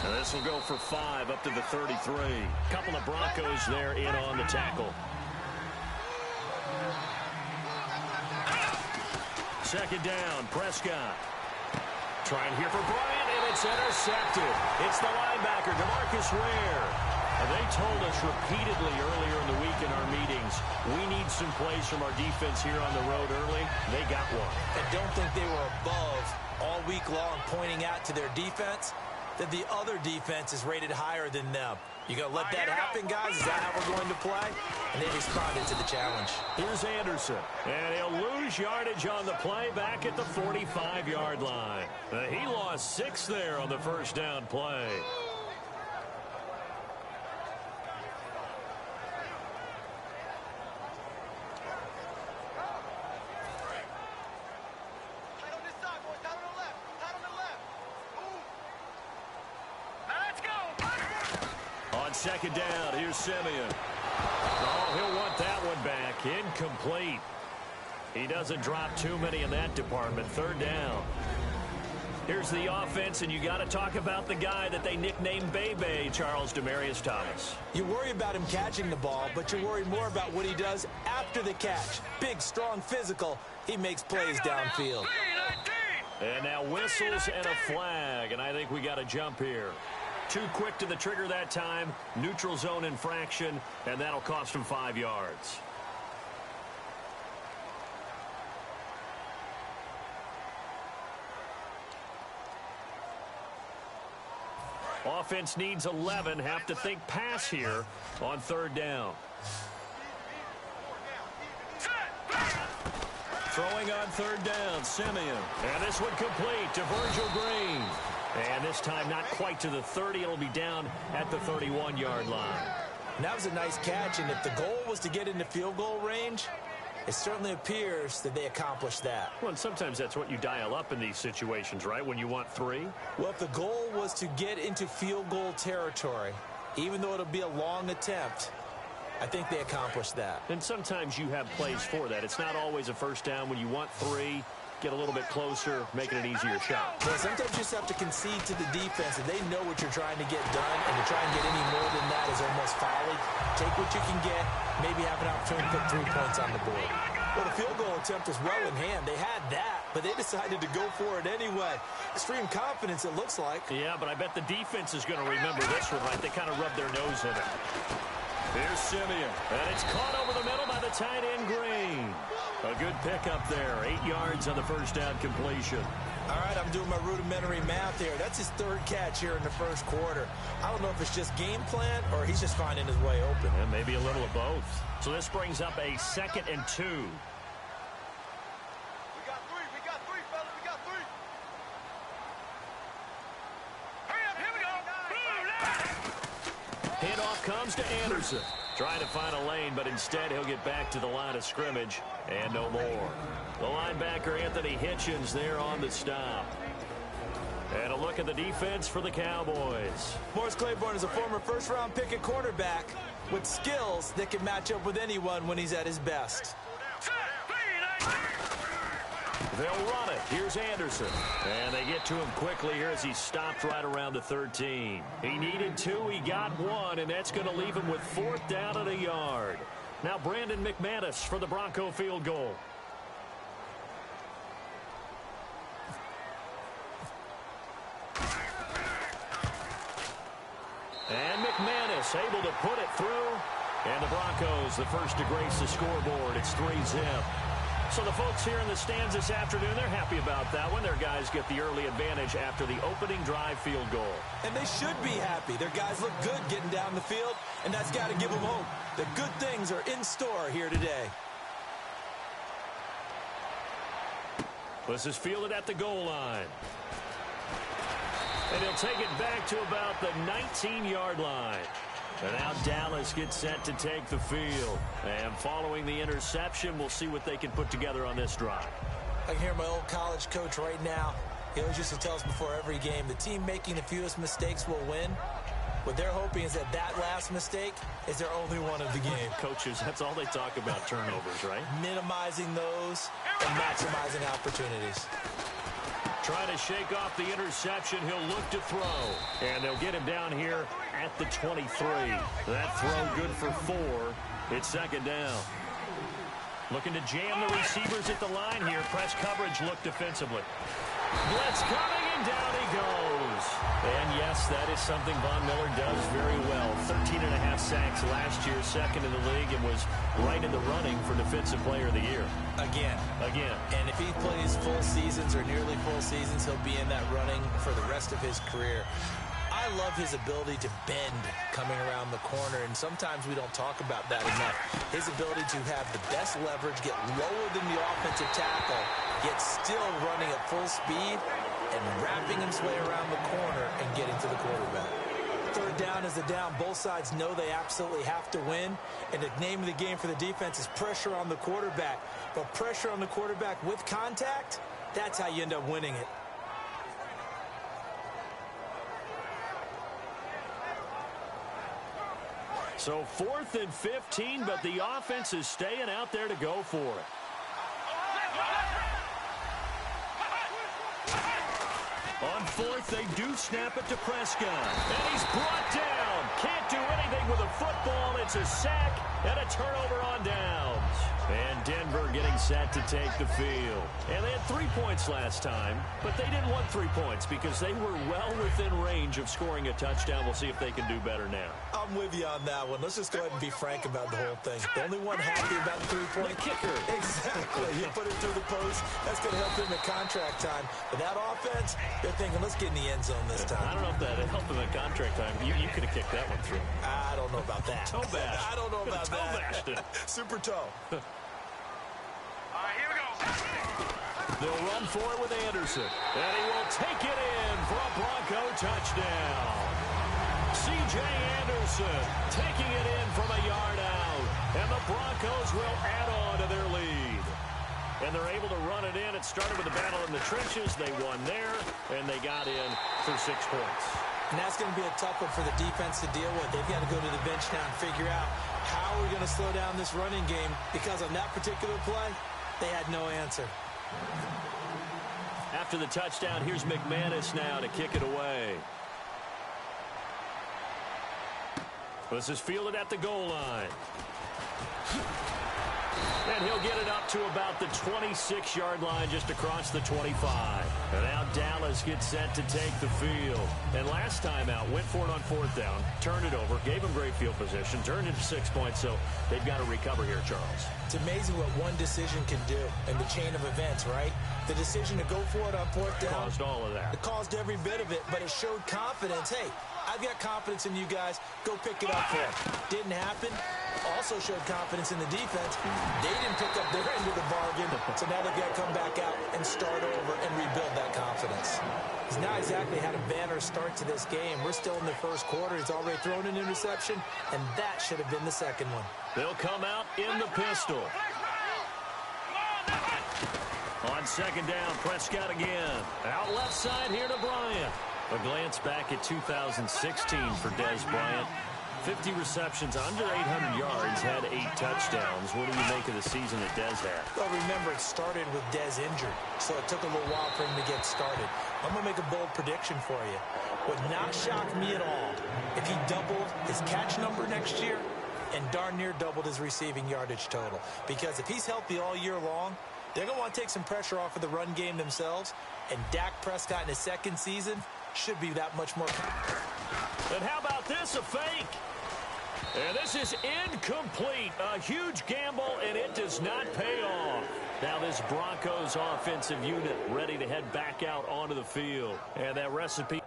And this will go for 5 up to the 33. Couple of Broncos there in on the tackle. Second down, Prescott. Trying here for Bryant, and it's intercepted. It's the linebacker, DeMarcus Ware. They told us repeatedly earlier in the week in our meetings, we need some plays from our defense here on the road early. They got one. And don't think they were above all week long pointing out to their defense that the other defense is rated higher than them. You going to let that happen, guys? Is that how we're going to play? And they responded to the challenge. Here's Anderson. And he'll lose yardage on the play back at the 45-yard line. He lost 6 there on the first down play. second down. Here's Simeon. Oh, he'll want that one back. Incomplete. He doesn't drop too many in that department. Third down. Here's the offense, and you got to talk about the guy that they nicknamed Bebe, Charles Demarius Thomas. You worry about him catching the ball, but you worry more about what he does after the catch. Big, strong, physical. He makes plays downfield. And now whistles and a flag, and I think we got a jump here. Too quick to the trigger that time. Neutral zone infraction, and that'll cost him 5 yards. Offense needs 11. Have to think pass here on third down. Throwing on third down, Simeon. And this one complete to Virgil Green. And this time not quite to the 30. It'll be down at the 31-yard line. And that was a nice catch, and if the goal was to get into field goal range, it certainly appears that they accomplished that. Well, and sometimes that's what you dial up in these situations, right, when you want 3? Well, if the goal was to get into field goal territory, even though it'll be a long attempt, I think they accomplished that. And sometimes you have plays for that. It's not always a first down. When you want 3, get a little bit closer, make it an easier shot. Well, sometimes you just have to concede to the defense, and they know what you're trying to get done, and to try and get any more than that is almost folly. Take what you can get, maybe have an opportunity to put 3 points on the board. Well, the field goal attempt was well in hand. They had that, but they decided to go for it anyway. Extreme confidence, it looks like. Yeah, but I bet the defense is going to remember this one, right? They kind of rubbed their nose in it. Here's Simeon. And it's caught over the middle by the tight end, Green. A good pickup there. 8 yards on the first down completion. All right, I'm doing my rudimentary math here. That's his 3rd catch here in the first quarter. I don't know if it's just game plan or he's just finding his way open. And maybe a little of both. So this brings up a 2nd and 2. We got three, fellas, we got 3. Hurry up, here we go. Handoff comes to Anderson. Trying to find a lane, but instead he'll get back to the line of scrimmage and no more. The linebacker, Anthony Hitchens, there on the stop. And a look at the defense for the Cowboys. Morris Claiborne is a former first-round pick at quarterback with skills that can match up with anyone when he's at his best. They'll run it. Here's Anderson. And they get to him quickly here as he stopped right around the 13. He needed 2. He got 1, and that's going to leave him with 4th down and a yard. Now Brandon McManus for the Bronco field goal. And McManus able to put it through. And the Broncos, the first to grace the scoreboard. It's 3-zip. So the folks here in the stands this afternoon, they're happy about that one. Their guys get the early advantage after the opening drive field goal. And they should be happy. Their guys look good getting down the field, and that's got to give them hope. The good things are in store here today. This is fielded at the goal line. And he'll take it back to about the 19-yard line. And now Dallas gets set to take the field. And following the interception, we'll see what they can put together on this drive. I can hear my old college coach right now. He always used to tell us before every game, the team making the fewest mistakes will win. What they're hoping is that that last mistake is their only one of the game. Coaches, that's all they talk about, turnovers, right? Minimizing those and maximizing opportunities. Trying to shake off the interception. He'll look to throw. And they'll get him down here at the 23. That throw good for 4. It's 2nd down. Looking to jam the receivers at the line here. Press coverage look defensively. Blitz coming, and down he goes. And yes, that is something Von Miller does very well. 13.5 sacks last year, 2nd in the league, and was right in the running for Defensive Player of the Year. Again. And if he plays full seasons or nearly full seasons, he'll be in that running for the rest of his career. I love his ability to bend coming around the corner, and sometimes we don't talk about that enough. His ability to have the best leverage, get lower than the offensive tackle, yet still running at full speed and wrapping his way around the corner and getting to the quarterback. 3rd down is the down. Both sides know they absolutely have to win, and the name of the game for the defense is pressure on the quarterback. But pressure on the quarterback with contact, that's how you end up winning it. So 4th and 15, but the offense is staying out there to go for it. On 4th, they do snap it to Prescott. And he's brought down. Can't do anything with a football. It's a sack and a turnover on downs. And Denver getting set to take the field. And they had 3 points last time, but they didn't want 3 points because they were well within range of scoring a touchdown. We'll see if they can do better now. I'm with you on that one. Let's just go ahead and be frank about the whole thing. The only one happy about the 3-point kicker. Exactly. You put it through the post. That's going to help him at contract time. But that offense, they're thinking, let's get in the end zone this time. I don't know if that helped him at contract time. You could have kicked that one through. I don't know about that. Toe bash. I don't know about toe bashed it. Super toe. Here we go. They'll run for it with Anderson. And he will take it in for a Bronco touchdown. C.J. Anderson taking it in from a yard out. And the Broncos will add on to their lead. And they're able to run it in. It started with a battle in the trenches. They won there, and they got in for 6 points. And that's going to be a tough one for the defense to deal with. They've got to go to the bench now and figure out how we're going to slow down this running game, because on that particular play, they had no answer. After the touchdown, here's McManus now to kick it away. This is fielded at the goal line. And he'll get it up to about the 26-yard line, just across the 25. And now Dallas gets set to take the field. And last time out, went for it on 4th down, turned it over, gave them great field position, turned it to 6 points, so they've got to recover here, Charles. It's amazing what one decision can do in the chain of events, right? The decision to go for it on 4th down. Caused all of that. It caused every bit of it, but it showed confidence. Hey, I've got confidence in you guys. Go pick it up for it. Didn't happen. Also showed confidence in the defense. They didn't pick up their end of the bargain, so now they've got to come back out and start over and rebuild that confidence. He's not exactly had a banner start to this game. We're still in the first quarter. He's already thrown an interception, and that should have been the second one. They'll come out in the pistol. On 2nd down, Prescott again. Out left side here to Bryant. A glance back at 2016 for Dez Bryant. 50 receptions, under 800 yards, had 8 touchdowns. What do you make of the season that Dez had? Well, remember, it started with Dez injured, so it took a little while for him to get started. I'm going to make a bold prediction for you. Would not shock me at all if he doubled his catch number next year and darn near doubled his receiving yardage total. Because if he's healthy all year long, they're going to want to take some pressure off of the run game themselves, and Dak Prescott in his second season should be that much more. And how about this, a fake? And this is incomplete. A huge gamble, and it does not pay off. Now this Broncos offensive unit ready to head back out onto the field. And that recipe...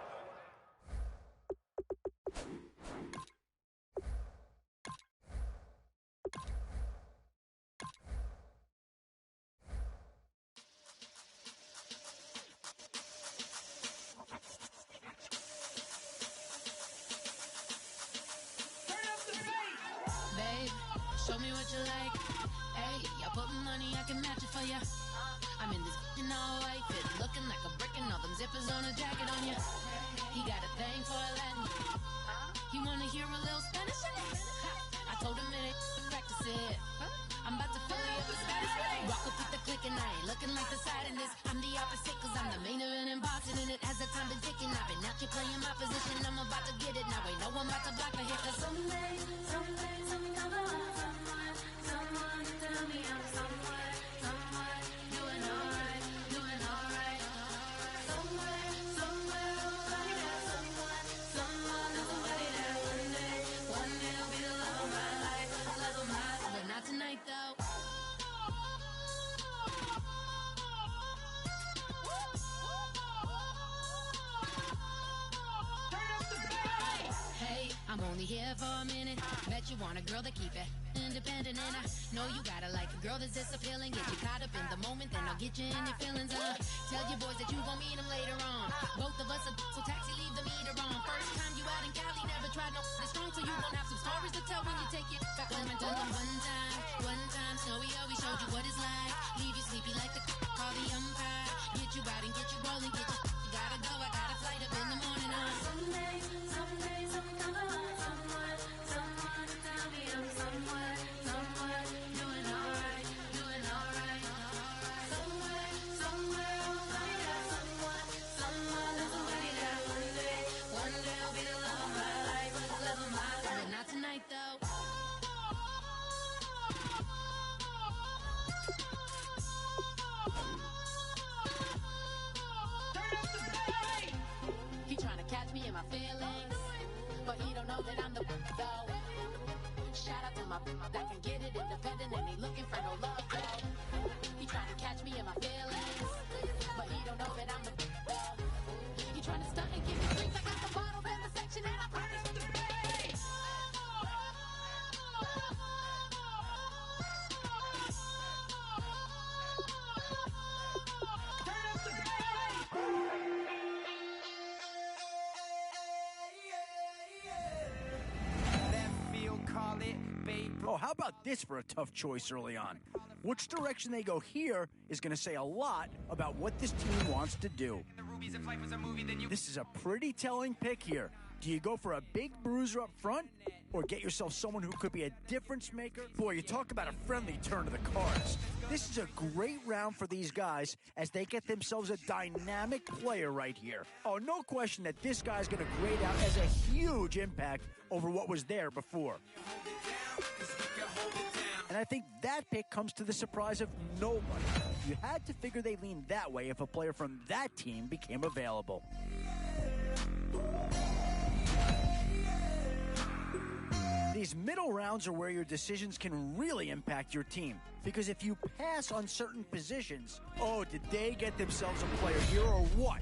Show me what you like. Hey, I put money, I can match it for ya. I'm in this all white fit, looking like a brick and all them zippers on a jacket on ya. He got a thing for a Latin. He wanna hear a little Spanish in it. I told him it ain't practice it. I'm about to fill you up with Spanish. Walk up with the click and I ain't looking like the side in this. I'm the opposite cause I'm the main event and boxing in it. As the time been ticking, I've been out here playing my position. I'm about to get it now. Ain't no one about to block my hit. Cause someday, something comes along. Someone tell me I'm someone doing alright. Somewhere, I'll find out someone that one day will be the love of my life, but not tonight though. Hey, I'm only here for a minute. Bet you want a girl to keep it independent, and I know you gotta like a girl that's disappealing. Get you caught up in the moment, then I'll get you in your feelings. Tell your boys that you gon' meet them later on. Both of us are so taxi, leave the meter on. First time you out in Cali, never tried no strong, so you gon' have some stories to tell when you take it back home. And tell them one time, Snowy always showed you what it's like. Leave you sleepy like the call the umpire. Get you out and get you rolling, get you gotta go. I got a flight up in the morning. Someday, something comes along. Someone my feelings, but he don't know that I'm the though. Shout out to my that can get it independent and ain't looking for no love though. He trying to catch me in my feelings, but he don't know that I'm the though. He trying to stunt and give me drinks. I got the bottles in the section and I promise to pay. Oh, how about this for a tough choice early on? Which direction they go here is going to say a lot about what this team wants to do. This is a pretty telling pick here. Do you go for a big bruiser up front or get yourself someone who could be a difference maker? Boy, you talk about a friendly turn to the cards. This is a great round for these guys as they get themselves a dynamic player right here. Oh, no question that this guy's going to grade out as a huge impact over what was there before. And I think that pick comes to the surprise of nobody. You had to figure they leaned that way if a player from that team became available. These middle rounds are where your decisions can really impact your team. Because if you pass on certain positions, oh, did they get themselves a player here or what?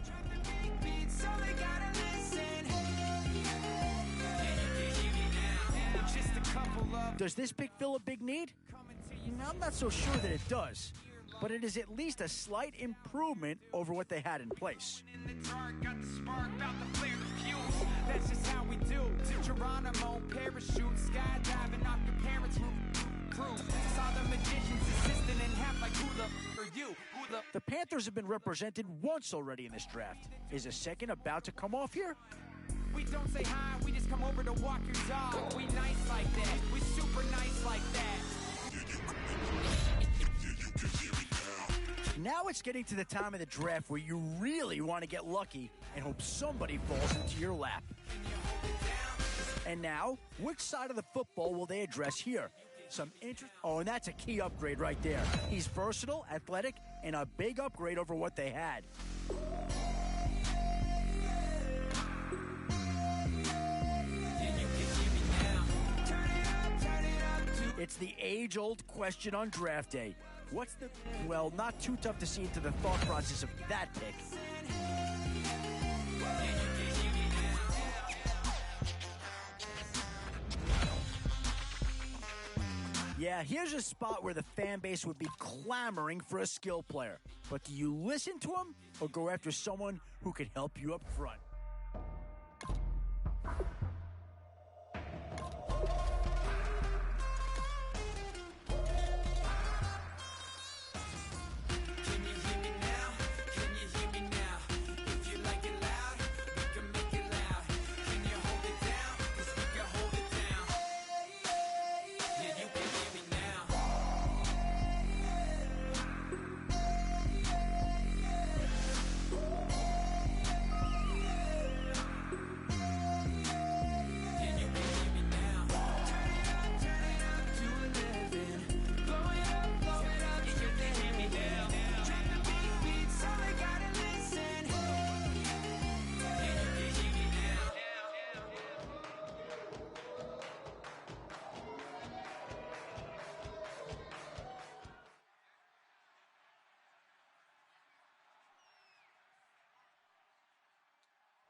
Does this pick fill a big need? I'm not so sure that it does, but it is at least a slight improvement over what they had in place. That's just how we do. Geronimo, parachute, skydiving off your parents' roof. Saw the magician's assistant and half like who the you? The Panthers have been represented once already in this draft. Is a second about to come off here? We don't say hi, we just come over to walk your dog. We nice like that, we super nice like that. Now it's getting to the time of the draft where you really want to get lucky and hope somebody falls into your lap. And now, which side of the football will they address here? Some interest. Oh, and that's a key upgrade right there. He's versatile, athletic, and a big upgrade over what they had. It's the age-old question on draft day. What's the... Well, not too tough to see into the thought process of that pick. Yeah, here's a spot where the fan base would be clamoring for a skill player. But do you listen to him or go after someone who could help you up front?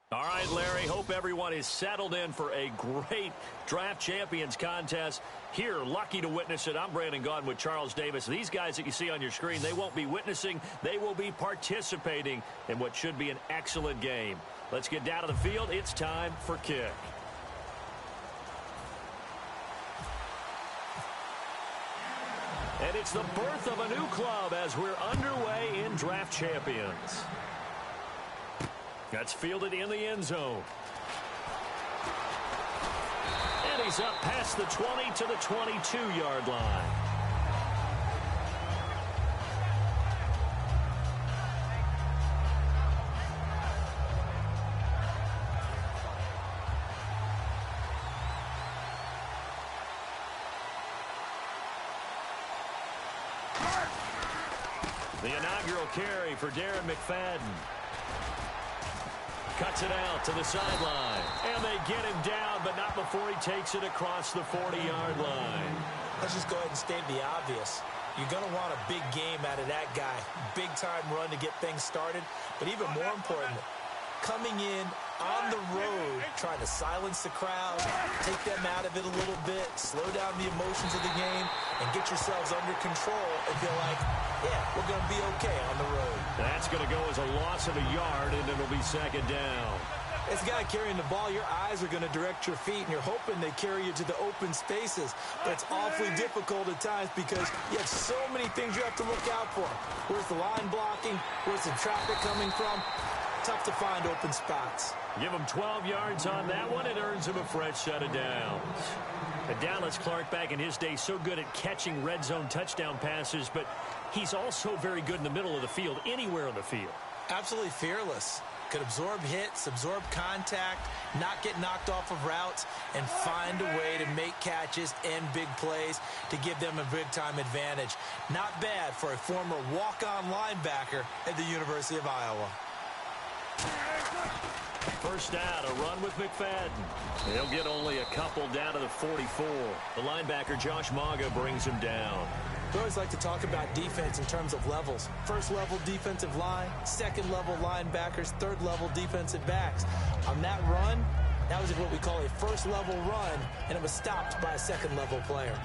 All right, Larry, hope everyone is settled in for a great Draft Champions contest. Here, lucky to witness it, I'm Brandon Gaudin with Charles Davis. These guys that you see on your screen, they won't be witnessing, they will be participating in what should be an excellent game. Let's get down to the field. It's time for kick. And it's the birth of a new club as we're underway in Draft Champions. That's fielded in the end zone. And he's up past the 20 to the 22-yard line. The inaugural carry for Darren McFadden. Cuts it out to the sideline. And they get him down, but not before he takes it across the 40-yard line. Let's just go ahead and state the obvious. You're going to want a big game out of that guy. Big-time run to get things started. But even more important, coming in on the road, trying to silence the crowd, take them out of it a little bit, slow down the emotions of the game, and get yourselves under control and feel like, yeah, we're going to be okay on the road. That's going to go as a loss of a yard, and it'll be second down. As a guy carrying the ball, your eyes are going to direct your feet, and you're hoping they carry you to the open spaces. But it's awfully difficult at times because you have so many things you have to look out for. Where's the line blocking? Where's the traffic coming from? Tough to find open spots. Give him 12 yards on that one. It earns him a fresh set of downs. And Dallas Clark back in his day so good at catching red zone touchdown passes, but he's also very good in the middle of the field, anywhere on the field. Absolutely fearless. Could absorb hits, absorb contact, not get knocked off of routes, and find a way to make catches and big plays to give them a big-time advantage. Not bad for a former walk-on linebacker at the University of Iowa. First down, a run with McFadden. He'll get only a couple down to the 44. The linebacker, Josh Maga, brings him down. We always like to talk about defense in terms of levels. First-level defensive line, second-level linebackers, third-level defensive backs. On that run, that was what we call a first-level run, and it was stopped by a second-level player.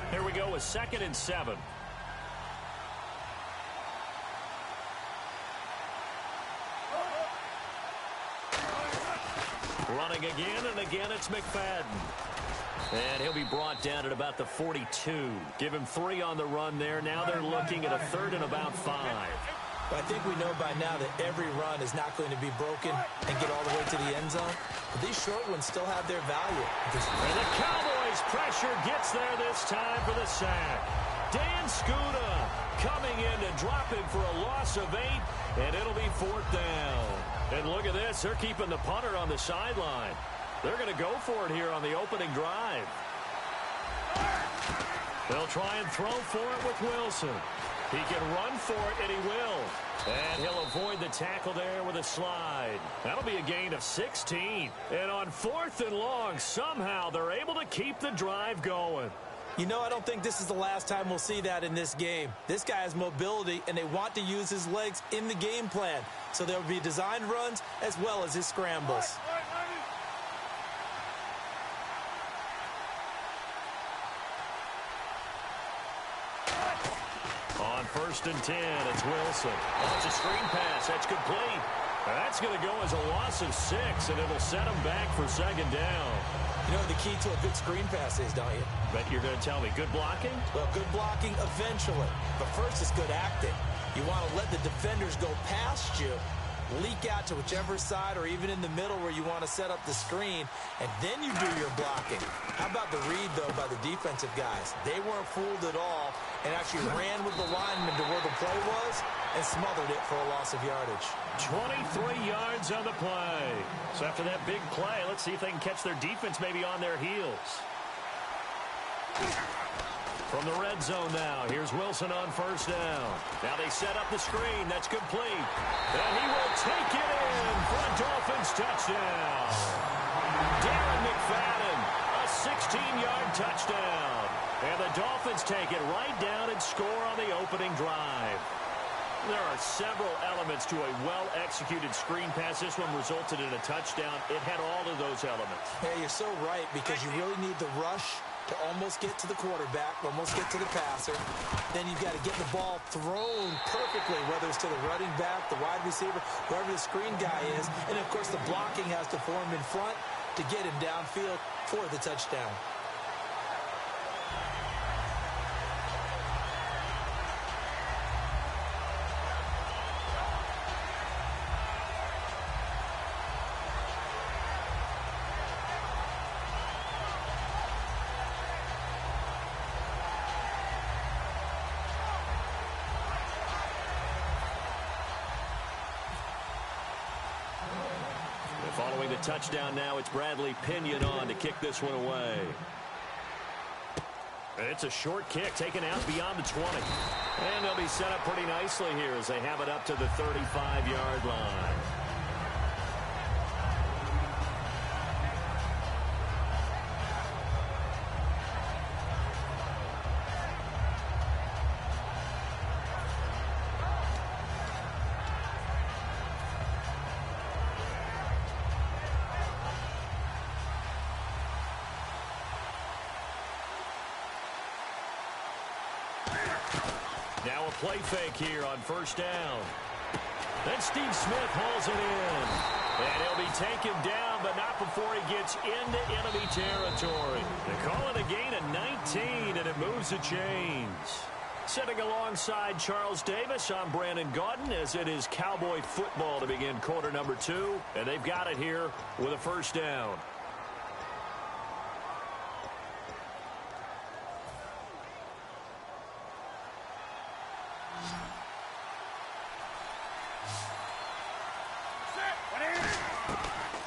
Here we go with 2nd and 7. Running again, and again it's McFadden. And he'll be brought down at about the 42. Give him 3 on the run there. Now they're looking at a 3rd and about 5. But I think we know by now that every run is not going to be broken and get all the way to the end zone. But these short ones still have their value. And the Cowboys' pressure gets there this time for the sack. Dan Skuda coming in to drop him for a loss of 8, and it'll be 4th down. And look at this. They're keeping the punter on the sideline. They're going to go for it here on the opening drive. They'll try and throw for it with Wilson. He can run for it, and he will. And he'll avoid the tackle there with a slide. That'll be a gain of 16. And on 4th and long, somehow they're able to keep the drive going. You know, I don't think this is the last time we'll see that in this game. This guy has mobility, and they want to use his legs in the game plan. So there'll be designed runs as well as his scrambles. On 1st and 10, it's Wilson. Oh, it's a screen pass. That's complete. That's going to go as a loss of 6, and it'll set him back for 2nd down. You know what the key to a good screen pass is, don't you? But you're going to tell me good blocking? Well, good blocking eventually. But first is good acting. You want to let the defenders go past you, leak out to whichever side or even in the middle where you want to set up the screen, and then you do your blocking. How about the read, though, by the defensive guys? They weren't fooled at all and actually ran with the lineman to where the play was and smothered it for a loss of yardage. 23 yards on the play. So after that big play, let's see if they can catch their defense maybe on their heels. From the red zone now, here's Wilson on 1st down. Now they set up the screen. That's complete. And he will take it in for a Dolphins touchdown. Darren McFadden, a 16-yard touchdown. And the Dolphins take it right down and score on the opening drive. There are several elements to a well-executed screen pass. This one resulted in a touchdown. It had all of those elements. Yeah, you're so right, because you really need the rush to almost get to the quarterback, almost get to the passer. Then you've got to get the ball thrown perfectly, whether it's to the running back, the wide receiver, wherever the screen guy is. And, of course, the blocking has to form in front to get him downfield for the touchdown. Following the touchdown now, it's Bradley Pinion on to kick this one away. It's a short kick taken out beyond the 20. And they'll be set up pretty nicely here as they have it up to the 35-yard line. Now a play fake here on first down. Then Steve Smith hauls it in. And he'll be taken down, but not before he gets into enemy territory. They call it a gain of 19, and it moves the chains. Sitting alongside Charles Davis, I'm Brandon Gaudin, as it is Cowboy football to begin quarter number 2. And they've got it here with a first down.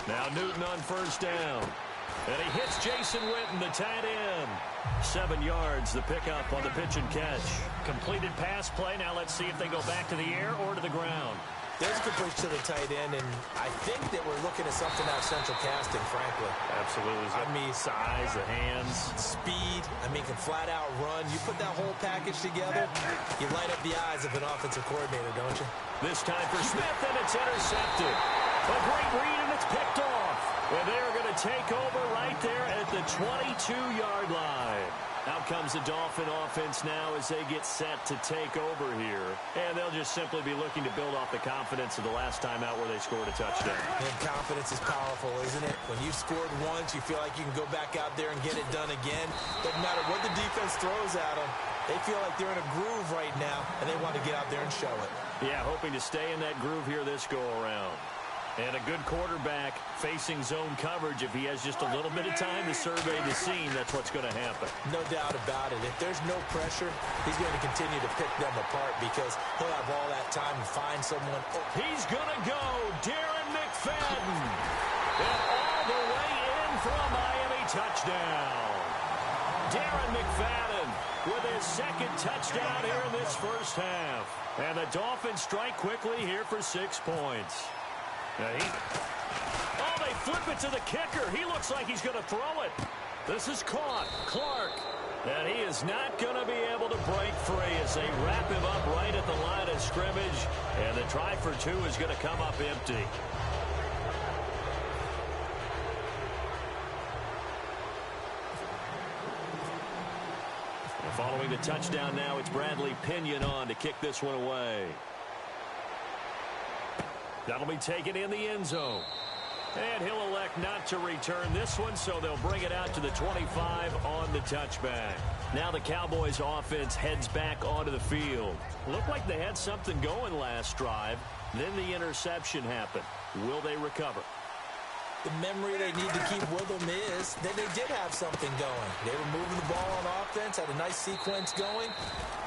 Now Newton on first down. And he hits Jason Witten, the tight end. 7 yards, the pickup on the pitch and catch. Completed pass play. Now let's see if they go back to the air or to the ground. There's a complete to the tight end, and I think that we're looking at something out of central casting, frankly. Absolutely. I mean, size, the hands. Speed. I mean, can flat out run. You put that whole package together, you light up the eyes of an offensive coordinator, don't you? This time for Smith, and it's intercepted. A great read, and it's picked off. And they're going to take over right there at the 22-yard line. Out comes the Dolphin offense now as they get set to take over here. And they'll just simply be looking to build off the confidence of the last time out where they scored a touchdown. And confidence is powerful, isn't it? When you've scored once, you feel like you can go back out there and get it done again. Doesn't matter what the defense throws at them. They feel like they're in a groove right now, and they want to get out there and show it. Yeah, hoping to stay in that groove here this go-around. And a good quarterback facing zone coverage. If he has just a little bit of time to survey the scene, that's what's going to happen. No doubt about it. If there's no pressure, he's going to continue to pick them apart because he'll have all that time to find someone. He's going to go. Darren McFadden. And all the way in for a Miami touchdown. Darren McFadden with his second touchdown here in this first half. And the Dolphins strike quickly here for 6 points. They flip it to the kicker. He looks like he's going to throw it. This is caught. Clark. And he is not going to be able to break free as they wrap him up right at the line of scrimmage. And the try for 2 is going to come up empty. And following the touchdown now, it's Bradley Pinion on to kick this one away. That'll be taken in the end zone. And he'll elect not to return this one, so they'll bring it out to the 25 on the touchback. Now the Cowboys offense heads back onto the field. Looked like they had something going last drive. Then the interception happened. Will they recover? The memory they need to keep with them is that they did have something going. They were moving the ball on offense, had a nice sequence going.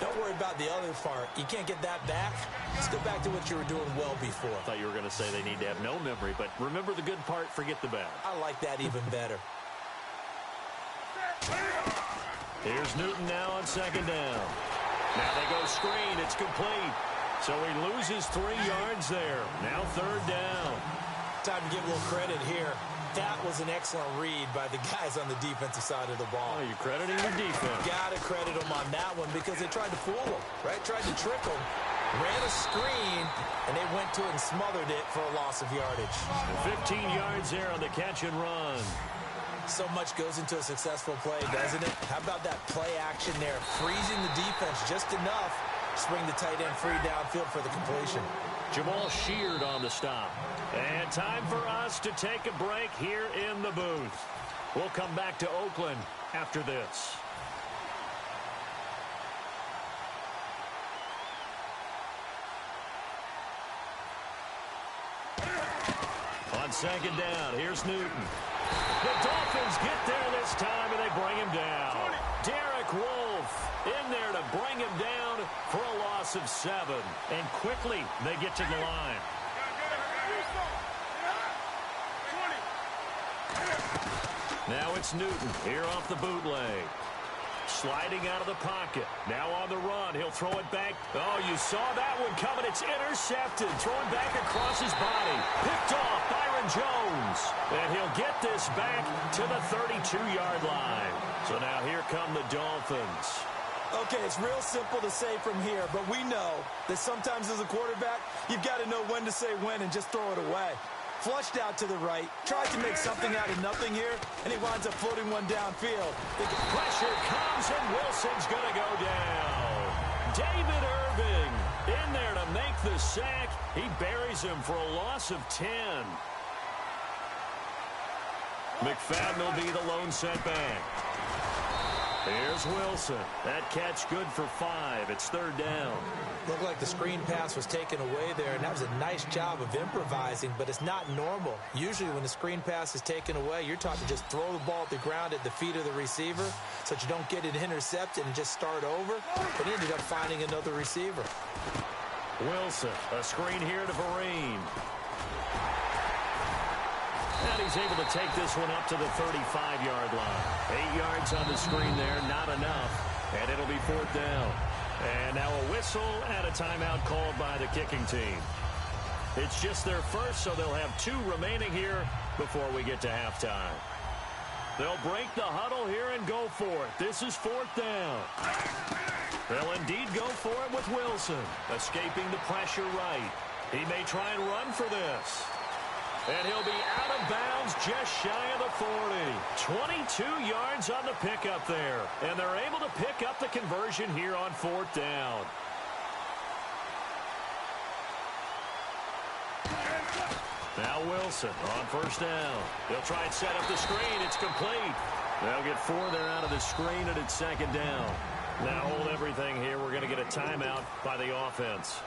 Don't worry about the other part. You can't get that back. Let's go back to what you were doing well before. I thought you were going to say they need to have no memory, but remember the good part, forget the bad. I like that even better. Here's Newton now on second down. Now they go screen. It's complete. So he loses 3 yards there. Now third down. Time to give a little credit here. That was an excellent read by the guys on the defensive side of the ball. Oh, you're crediting your defense. Got to credit them on that one because they tried to fool them, right? Tried to trick them. Ran a screen, and they went to it and smothered it for a loss of yardage. 15 yards there on the catch and run. So much goes into a successful play, doesn't it? How about that play action there? Freezing the defense just enough to swing the tight end free downfield for the completion. Jamal Sheard on the stop. And time for us to take a break here in the booth. We'll come back to Oakland after this. On second down, here's Newton. The Dolphins get there this time, and they bring him down. Derek Wolfe in there to bring him down for a loss of 7. And quickly, they get to the line. Now it's Newton here off the bootleg. Sliding out of the pocket. Now on the run. He'll throw it back. Oh, you saw that one coming. It's intercepted. Throwing back across his body. Picked off Byron Jones. And he'll get this back to the 32-yard line. So now here come the Dolphins. Okay, it's real simple to say from here, but we know that sometimes as a quarterback, you've got to know when to say when and just throw it away. Flushed out to the right, tried to make something out of nothing here, and he winds up floating one downfield. Pressure comes, and Wilson's going to go down. David Irving in there to make the sack. He buries him for a loss of 10. McFadden will be the lone setback. Here's Wilson. That catch good for 5. It's 3rd down. Looked like the screen pass was taken away there, and that was a nice job of improvising, but it's not normal. Usually when the screen pass is taken away, you're taught to just throw the ball at the ground at the feet of the receiver so that you don't get it intercepted and just start over. But he ended up finding another receiver. Wilson, a screen here to Vereen. And he's able to take this one up to the 35-yard line. 8 yards on the screen there, not enough. And it'll be 4th down. And now a whistle and a timeout called by the kicking team. It's just their first, so they'll have 2 remaining here before we get to halftime. They'll break the huddle here and go for it. This is 4th down. They'll indeed go for it with Wilson. Escaping the pressure right. He may try and run for this. And he'll be out of bounds just shy of the 40. 22 yards on the pickup there. And they're able to pick up the conversion here on 4th down. Now Wilson on 1st down. He'll try and set up the screen. It's complete. They'll get 4 there out of the screen, and it's 2nd down. Now hold everything here. We're going to get a timeout by the offense.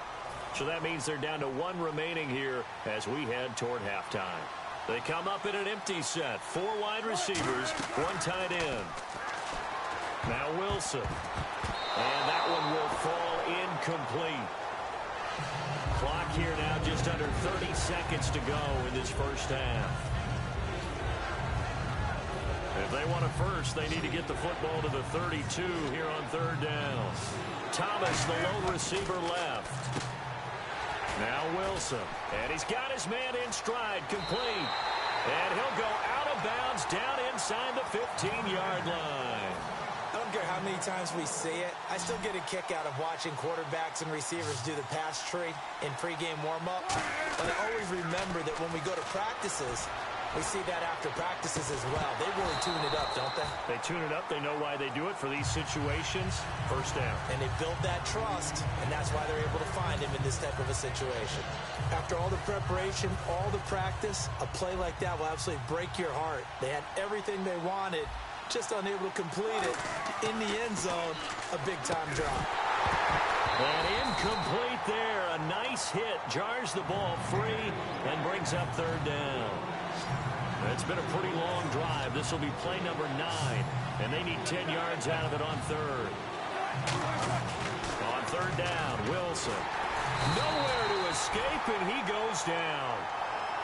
So that means they're down to 1 remaining here as we head toward halftime. They come up in an empty set. 4 wide receivers, 1 tight end. Now Wilson. And that one will fall incomplete. Clock here now just under 30 seconds to go in this first half. If they want a first, they need to get the football to the 32 here on 3rd down. Thomas, the lone receiver, left. Now Wilson, and he's got his man in stride, complete. And he'll go out of bounds down inside the 15-yard line. I don't care how many times we see it. I still get a kick out of watching quarterbacks and receivers do the pass tree in pregame warm-up. But I always remember that when we go to practices, we see that after practices as well. They really tune it up, don't they? They tune it up. They know why they do it for these situations. 1st down. And they build that trust, and that's why they're able to find him in this type of a situation. After all the preparation, all the practice, a play like that will absolutely break your heart. They had everything they wanted, just unable to complete it. In the end zone, a big-time drop. And incomplete there. A nice hit. Jars the ball free and brings up 3rd down. It's been a pretty long drive. This will be play number 9. And they need 10 yards out of it on 3rd. On 3rd down, Wilson. Nowhere to escape, and he goes down.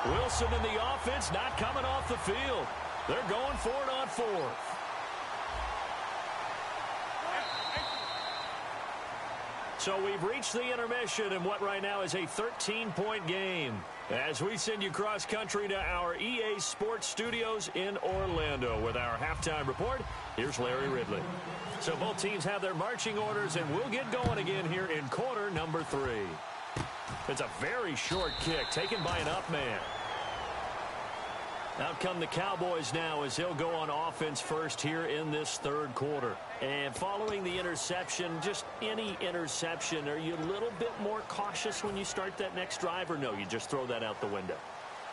Wilson and the offense not coming off the field. They're going for it on 4th. So we've reached the intermission in what right now is a 13-point game. As we send you cross-country to our EA Sports Studios in Orlando with our halftime report, here's Larry Ridley. So both teams have their marching orders, and we'll get going again here in quarter number 3. It's a very short kick taken by an up man. Out come the Cowboys now as they'll go on offense first here in this 3rd quarter. And following the interception, just any interception, are you a little bit more cautious when you start that next drive, or no, you just throw that out the window?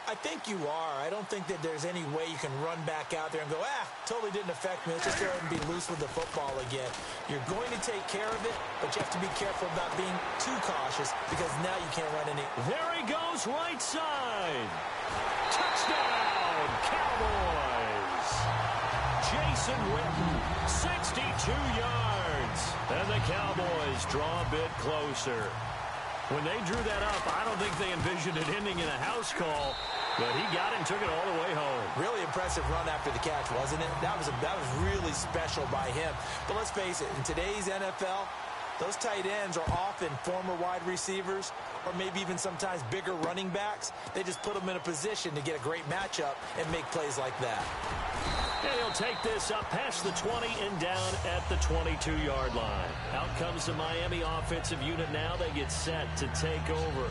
I think you are. I don't think that there's any way you can run back out there and go, totally didn't affect me. Let's just go ahead and be loose with the football again. You're going to take care of it, but you have to be careful about being too cautious because now you can't run any. There he goes, right side. Touchdown, Cowboys. Jason Witten, 62 yards. And the Cowboys draw a bit closer. When they drew that up, I don't think they envisioned it ending in a house call. But he got it and took it all the way home. Really impressive run after the catch, wasn't it? That was really special by him. But let's face it, in today's NFL, those tight ends are often former wide receivers or maybe even sometimes bigger running backs. They just put them in a position to get a great matchup and make plays like that. And he'll take this up past the 20 and down at the 22-yard line. Out comes the Miami offensive unit now. They get set to take over.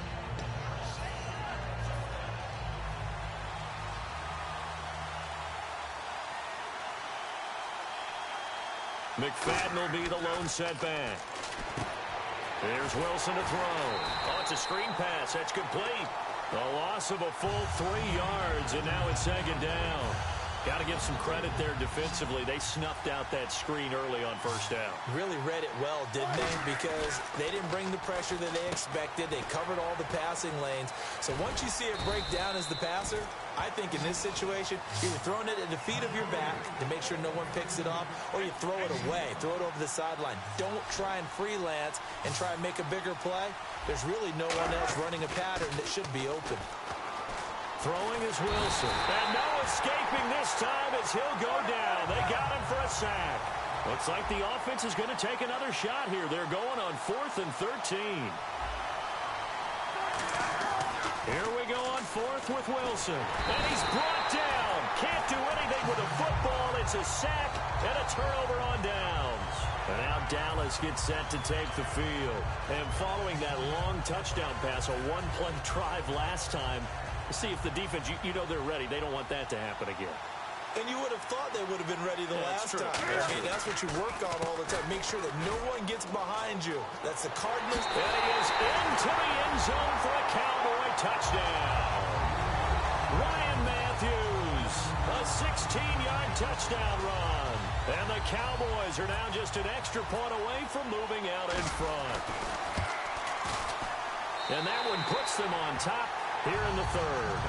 McFadden will be the lone setback. There's Wilson to throw. Oh, it's a screen pass. That's complete. A loss of a full 3 yards, and now it's second down. Got to give some credit there defensively. They snuffed out that screen early on first down. Really read it well, didn't they? Because they didn't bring the pressure that they expected. They covered all the passing lanes. So once you see it break down as the passer, I think in this situation, you're throwing it at the feet of your back to make sure no one picks it off, or you throw it away, throw it over the sideline. Don't try and freelance and try and make a bigger play. There's really no one else running a pattern that should be open. Throwing is Wilson. And no escaping this time as he'll go down. They got him for a sack. Looks like the offense is going to take another shot here. They're going on 4th and 13. Here we go on 4th with Wilson. And he's brought down. Can't do anything with a football. It's a sack and a turnover on downs. And now Dallas gets set to take the field. And following that long touchdown pass, a one-play drive last time, see if the defense, you know they're ready. They don't want that to happen again. And you would have thought they would have been ready the last time. I mean, that's what you work on all the time. Make sure that no one gets behind you. That's the Cardinals. And he is into the end zone for a Cowboy touchdown. Ryan Matthews, a 16-yard touchdown run. And the Cowboys are now just an extra point away from moving out in front. And that one puts them on top here in the third.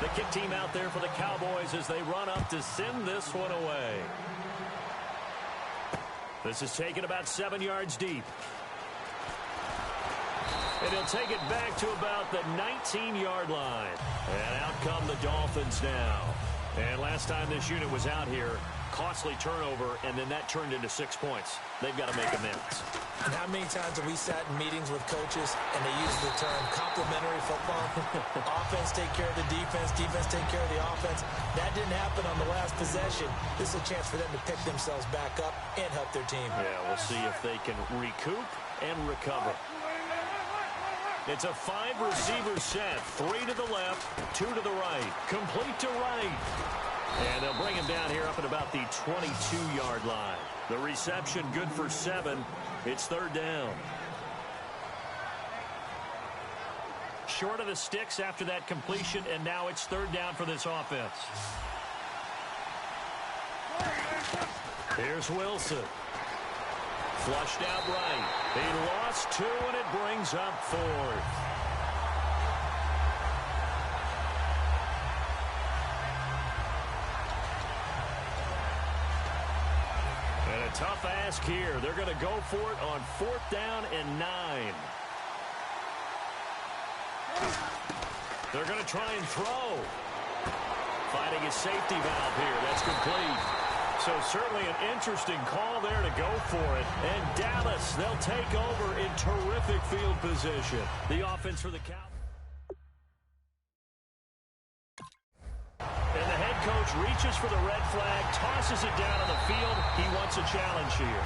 The kick team out there for the Cowboys as they run up to send this one away. This is taken about 7 yards deep. And he'll take it back to about the 19-yard line. And out come the Dolphins now. And last time this unit was out here, costly turnover, and then that turned into 6 points. They've got to make amends. And how many times have we sat in meetings with coaches and they use the term complementary football? Offense take care of the defense, defense take care of the offense. That didn't happen on the last possession. This is a chance for them to pick themselves back up and help their team. Yeah, we'll see if they can recoup and recover. It's a 5-receiver set. 3 to the left, 2 to the right. Complete to right. And they'll bring him down here up at about the 22-yard line. The reception good for 7. It's third down. Short of the sticks after that completion, and now it's third down for this offense. Here's Wilson. Flushed out right. He lost 2, and it brings up 4th. And a tough ask here. They're going to go for it on 4th down and 9. They're going to try and throw. Finding a safety valve here. That's complete. So certainly an interesting call there to go for it. And Dallas, they'll take over in terrific field position. The offense for the Cowboys. And the head coach reaches for the red flag, tosses it down on the field. He wants a challenge here.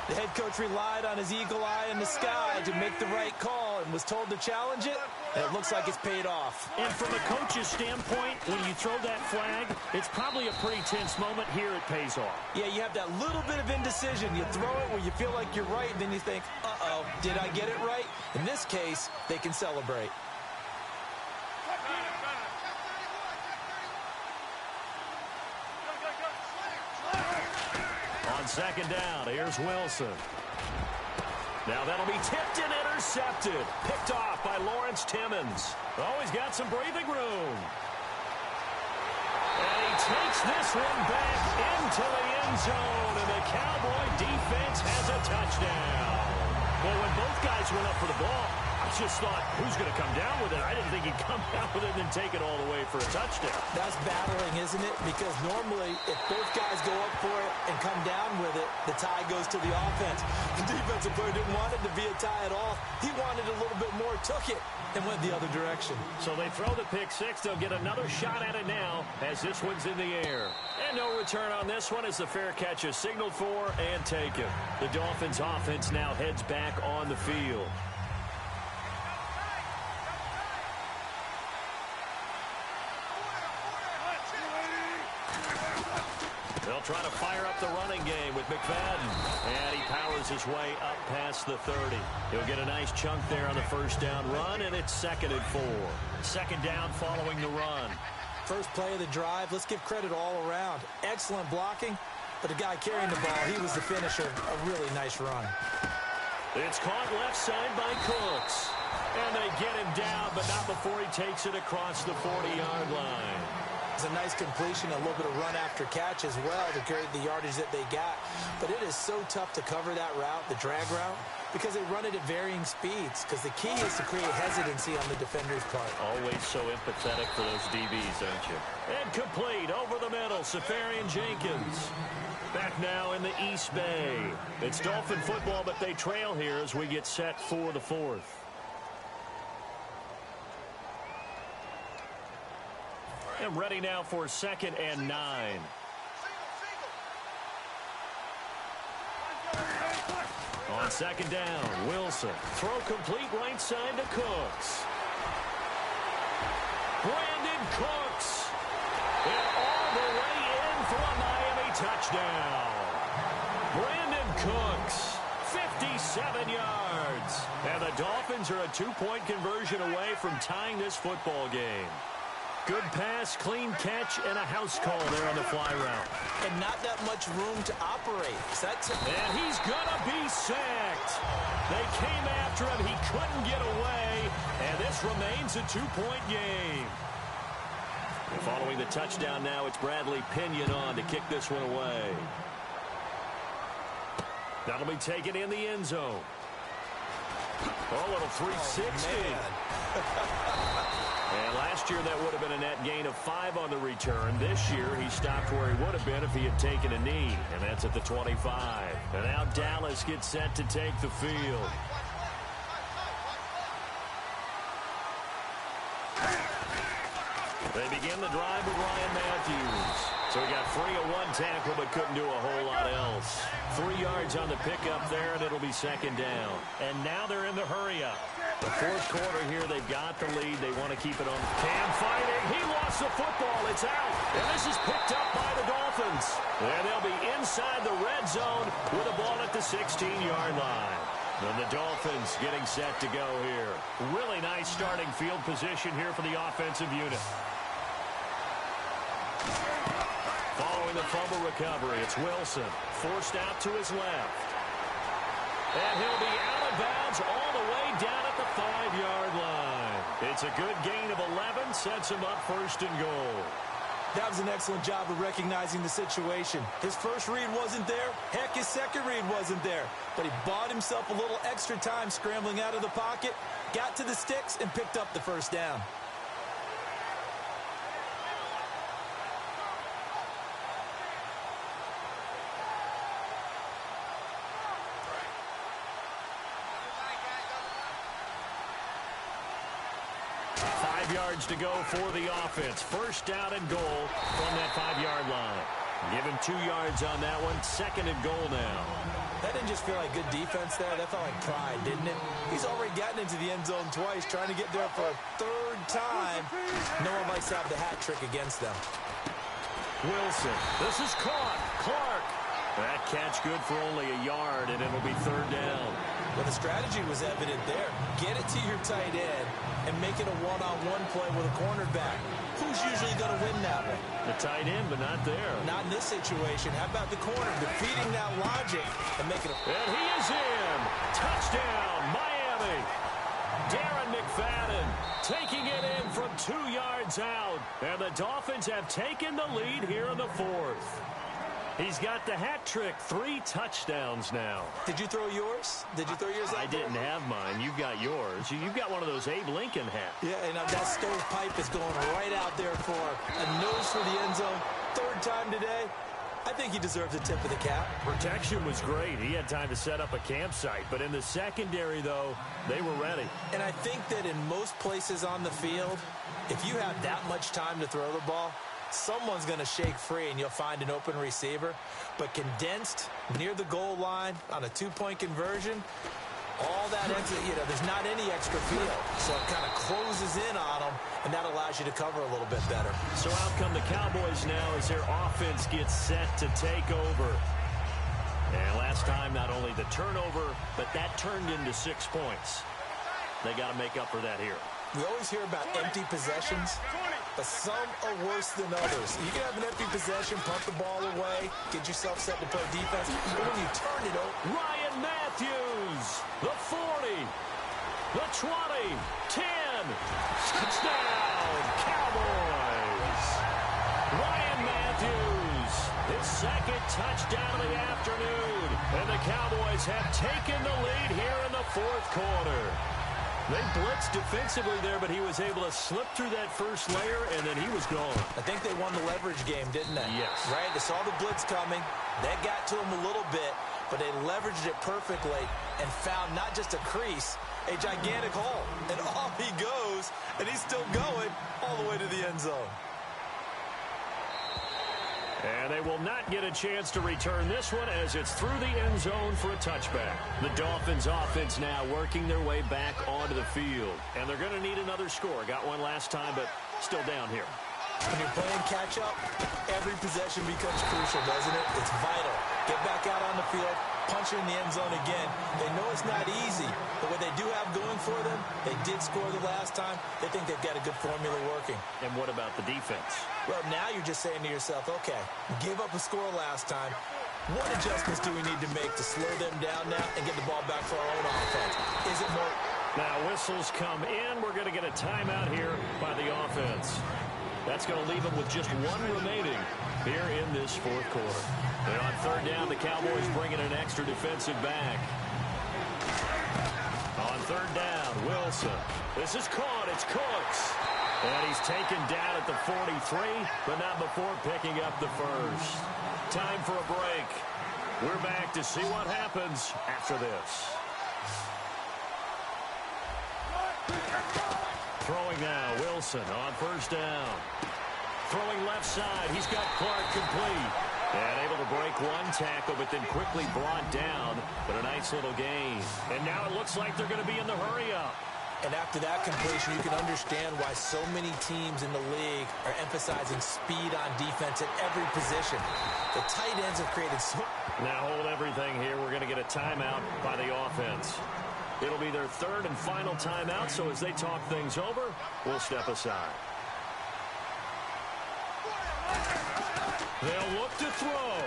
The head coach relied on his eagle eye in the sky to make the right call and was told to challenge it, and it looks like it's paid off. And from a coach's standpoint, when you throw that flag, it's probably a pretty tense moment. Here it pays off. Yeah, you have that little bit of indecision. You throw it where you feel like you're right, and then you think, uh-oh, did I get it right? In this case, they can celebrate. On second down, here's Wilson. Now that'll be tipped and intercepted. Picked off by Lawrence Timmons. Oh, he's got some breathing room. And he takes this one back into the end zone, and the Cowboy defense has a touchdown. Well, when both guys went up for the ball, I just thought, who's going to come down with it? I didn't think he'd come down with it and then take it all the way for a touchdown. That's battling, isn't it? Because normally, if both guys go up for it and come down with it, the tie goes to the offense. The defensive player didn't want it to be a tie at all. He wanted a little bit more, took it, and went the other direction. So they throw the pick six. They'll get another shot at it now as this one's in the air. And no return on this one as the fair catch is signaled for and taken. The Dolphins offense now heads back on the field. They'll try to fire up the running game with McFadden. And he powers his way up past the 30. He'll get a nice chunk there on the first down run, and it's 2nd and 4. Second down following the run. First play of the drive, let's give credit all around. Excellent blocking, but the guy carrying the ball, he was the finisher. A really nice run. It's caught left side by Cooks. And they get him down, but not before he takes it across the 40-yard line. It's a nice completion, a little bit of run after catch as well to create the yardage that they got. But it is so tough to cover that route, the drag route, because they run it at varying speeds. Because the key is to create hesitancy on the defender's part. Always so empathetic for those DBs, aren't you? And complete over the middle, Safarian Jenkins. Back now in the East Bay. It's Dolphin football, but they trail here as we get set for the 4th. And ready now for 2nd and 9. On 2nd down, Wilson. Throw complete right side to Cooks. Brandon Cooks. And all the way in for a Miami touchdown. Brandon Cooks. 57 yards. And the Dolphins are a 2-point conversion away from tying this football game. Good pass, clean catch, and a house call there on the fly route. And not that much room to operate. And he's going to be sacked. They came after him. He couldn't get away. And this remains a 2-point game. And following the touchdown now, it's Bradley Pinion on to kick this one away. That'll be taken in the end zone. Oh, a little 360. And last year, that would have been a net gain of 5 on the return. This year, he stopped where he would have been if he had taken a knee, and that's at the 25. And now Dallas gets set to take the field. They begin the drive with Ryan Matthews. So he got free of one tackle, but couldn't do a whole lot else. 3 yards on the pickup there, and it'll be 2nd down. And now they're in the hurry-up. The 4th quarter here, they've got the lead. They want to keep it on. Cam fighting. He lost the football. It's out. And this is picked up by the Dolphins. And they'll be inside the red zone with the ball at the 16-yard line. And the Dolphins getting set to go here. Really nice starting field position here for the offensive unit. Following the fumble recovery, it's Wilson. Forced out to his left. And he'll be out of bounds all the way down at the 5-yard line. It's a good gain of 11, sets him up 1st and goal. That was an excellent job of recognizing the situation. His first read wasn't there. Heck, his second read wasn't there. But he bought himself a little extra time scrambling out of the pocket, got to the sticks, and picked up the 1st down. Yards to go for the offense. 1st down and goal from that 5-yard line. Give him 2 yards on that one. 2nd and goal now. That didn't just feel like good defense there. That felt like pride, didn't it? He's already gotten into the end zone twice, trying to get there for a 3rd time. No one likes to have the hat trick against them. Wilson. This is caught. Clark. That catch good for only a yard, and it'll be 3rd down. Well, the strategy was evident there. Get it to your tight end and make it a one-on-one play with a cornerback. Who's usually going to win that one? The tight end, but not there. Not in this situation. How about the corner defeating that logic and making it? And he is in. Touchdown, Miami. Darren McFadden taking it in from 2 yards out, and the Dolphins have taken the lead here in the fourth. He's got the hat trick, 3 touchdowns now. Did you throw yours? Did you throw yours out I didn't have mine. You've got yours. You've got one of those Abe Lincoln hats. Yeah, and that stovepipe is going right out there for a nose for the end zone. 3rd time today. I think he deserves a tip of the cap. Protection was great. He had time to set up a campsite. But in the secondary, though, they were ready. And I think that in most places on the field, if you have that much time to throw the ball, someone's going to shake free and you'll find an open receiver. But condensed near the goal line on a 2-point conversion, all that extra, there's not any extra field. So it kind of closes in on them, and that allows you to cover a little bit better. So out come the Cowboys now as their offense gets set to take over. And last time, not only the turnover, but that turned into 6 points. They got to make up for that here. We always hear about empty possessions, but some are worse than others. You can have an empty possession, punt the ball away, get yourself set to play defense, but when you turn it over... Ryan Matthews, the 40, the 20, 10, touchdown, Cowboys! Ryan Matthews, his 2nd touchdown of the afternoon, and the Cowboys have taken the lead here in the 4th quarter. They blitzed defensively there, but he was able to slip through that first layer, and then he was gone. I think they won the leverage game, didn't they? Yes. Right? They saw the blitz coming. That got to him a little bit, but they leveraged it perfectly and found not just a crease, a gigantic hole. And off he goes, and he's still going all the way to the end zone. And they will not get a chance to return this one as it's through the end zone for a touchback. The Dolphins offense now working their way back onto the field. And they're going to need another score. Got one last time, but still down here. When you're playing catch-up, every possession becomes crucial, doesn't it? It's vital. Get back out on the field, punch in the end zone again. They know it's not easy, but what they do have going for them, they did score the last time. They think they've got a good formula working. And what about the defense? Well, now you're just saying to yourself, okay, we gave up a score last time. What adjustments do we need to make to slow them down now and get the ball back for our own offense? Is it more... Now whistles come in. We're going to get a timeout here by the offense. That's going to leave them with just 1 remaining here in this 4th quarter. And on 3rd down, the Cowboys bringing an extra defensive back. On 3rd down, Wilson. This is caught. It's Cooks. And he's taken down at the 43, but not before picking up the first. Time for a break. We're back to see what happens after this. Throwing now, Wilson on 1st down. Throwing left side, he's got Clark complete. And able to break 1 tackle, but then quickly brought down. But a nice little gain. And now it looks like they're going to be in the hurry-up. And after that completion, you can understand why so many teams in the league are emphasizing speed on defense at every position. The tight ends have created so... Now hold everything here. We're going to get a timeout by the offense. It'll be their 3rd and final timeout, so as they talk things over, we'll step aside. They'll look to throw.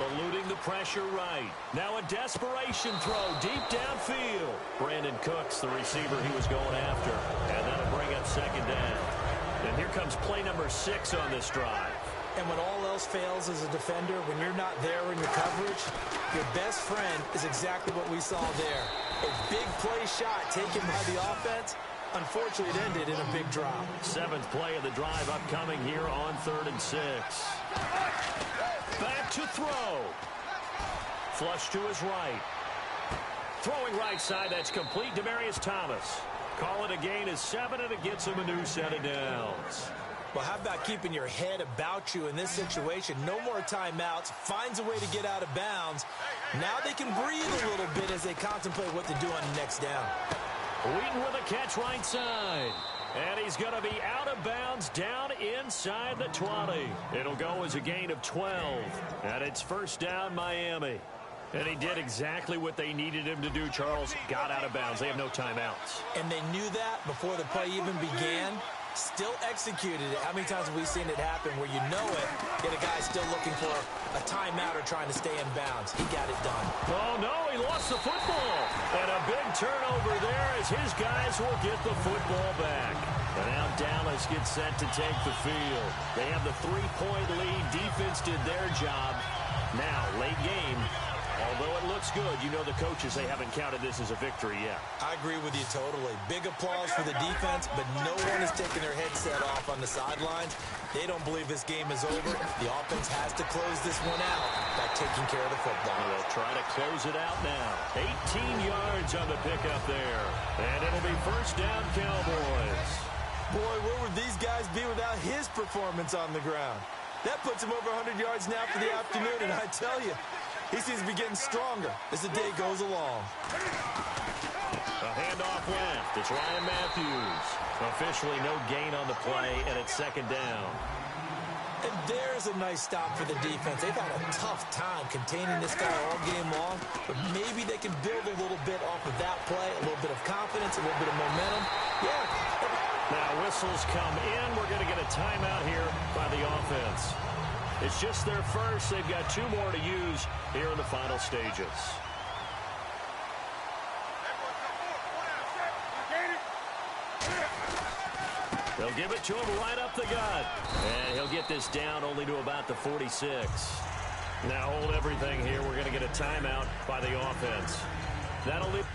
Eluding the pressure right. Now a desperation throw deep downfield. Brandon Cooks, the receiver he was going after. And that'll bring up 2nd down. And here comes play number 6 on this drive. And when all else fails as a defender, when you're not there in your coverage, your best friend is exactly what we saw there. A big play shot taken by the offense. Unfortunately, it ended in a big drop. 7th play of the drive upcoming here on 3rd and 6. Back to throw. Flush to his right. Throwing right side, that's complete. Demaryius Thomas. Call it a gain of 7, and it gets him a new set of downs. Well, how about keeping your head about you in this situation? No more timeouts. Finds a way to get out of bounds. Now they can breathe a little bit as they contemplate what to do on the next down. Wheaton with a catch right side. And he's going to be out of bounds down inside the 20. It'll go as a gain of 12. And it's 1st down, Miami. And he did exactly what they needed him to do, Charles. Got out of bounds. They have no timeouts. And they knew that before the play even began. Still executed it. How many times have we seen it happen where you know it, yet a guy's still looking for a timeout or trying to stay in bounds? He got it done. Oh, no, he lost the football. And a big turnover there as his guys will get the football back. And now Dallas gets set to take the field. They have the 3-point lead. Defense did their job. Now, late game. Although it looks good, you know the coaches, they haven't counted this as a victory yet. I agree with you totally. Big applause for the defense, but no one is taking their headset off on the sidelines. They don't believe this game is over. The offense has to close this one out by taking care of the football. They'll try to close it out now. 18 yards on the pickup there. And it'll be first down, Cowboys. Boy, where would these guys be without his performance on the ground? That puts him over 100 yards now for the afternoon, and I tell you, he seems to be getting stronger as the day goes along. A handoff left. It's Ryan Matthews. Officially no gain on the play, and it's second down. And there's a nice stop for the defense. They've had a tough time containing this guy all game long, but maybe they can build a little bit off of that play, a little bit of confidence, a little bit of momentum. Yeah. Now whistles come in. We're going to get a timeout here by the offense. It's just their first. They've got 2 more to use here in the final stages. They'll give it to him right up the gut. And he'll get this down only to about the 46. Now hold everything here. We're going to get a timeout by the offense. That'll leave.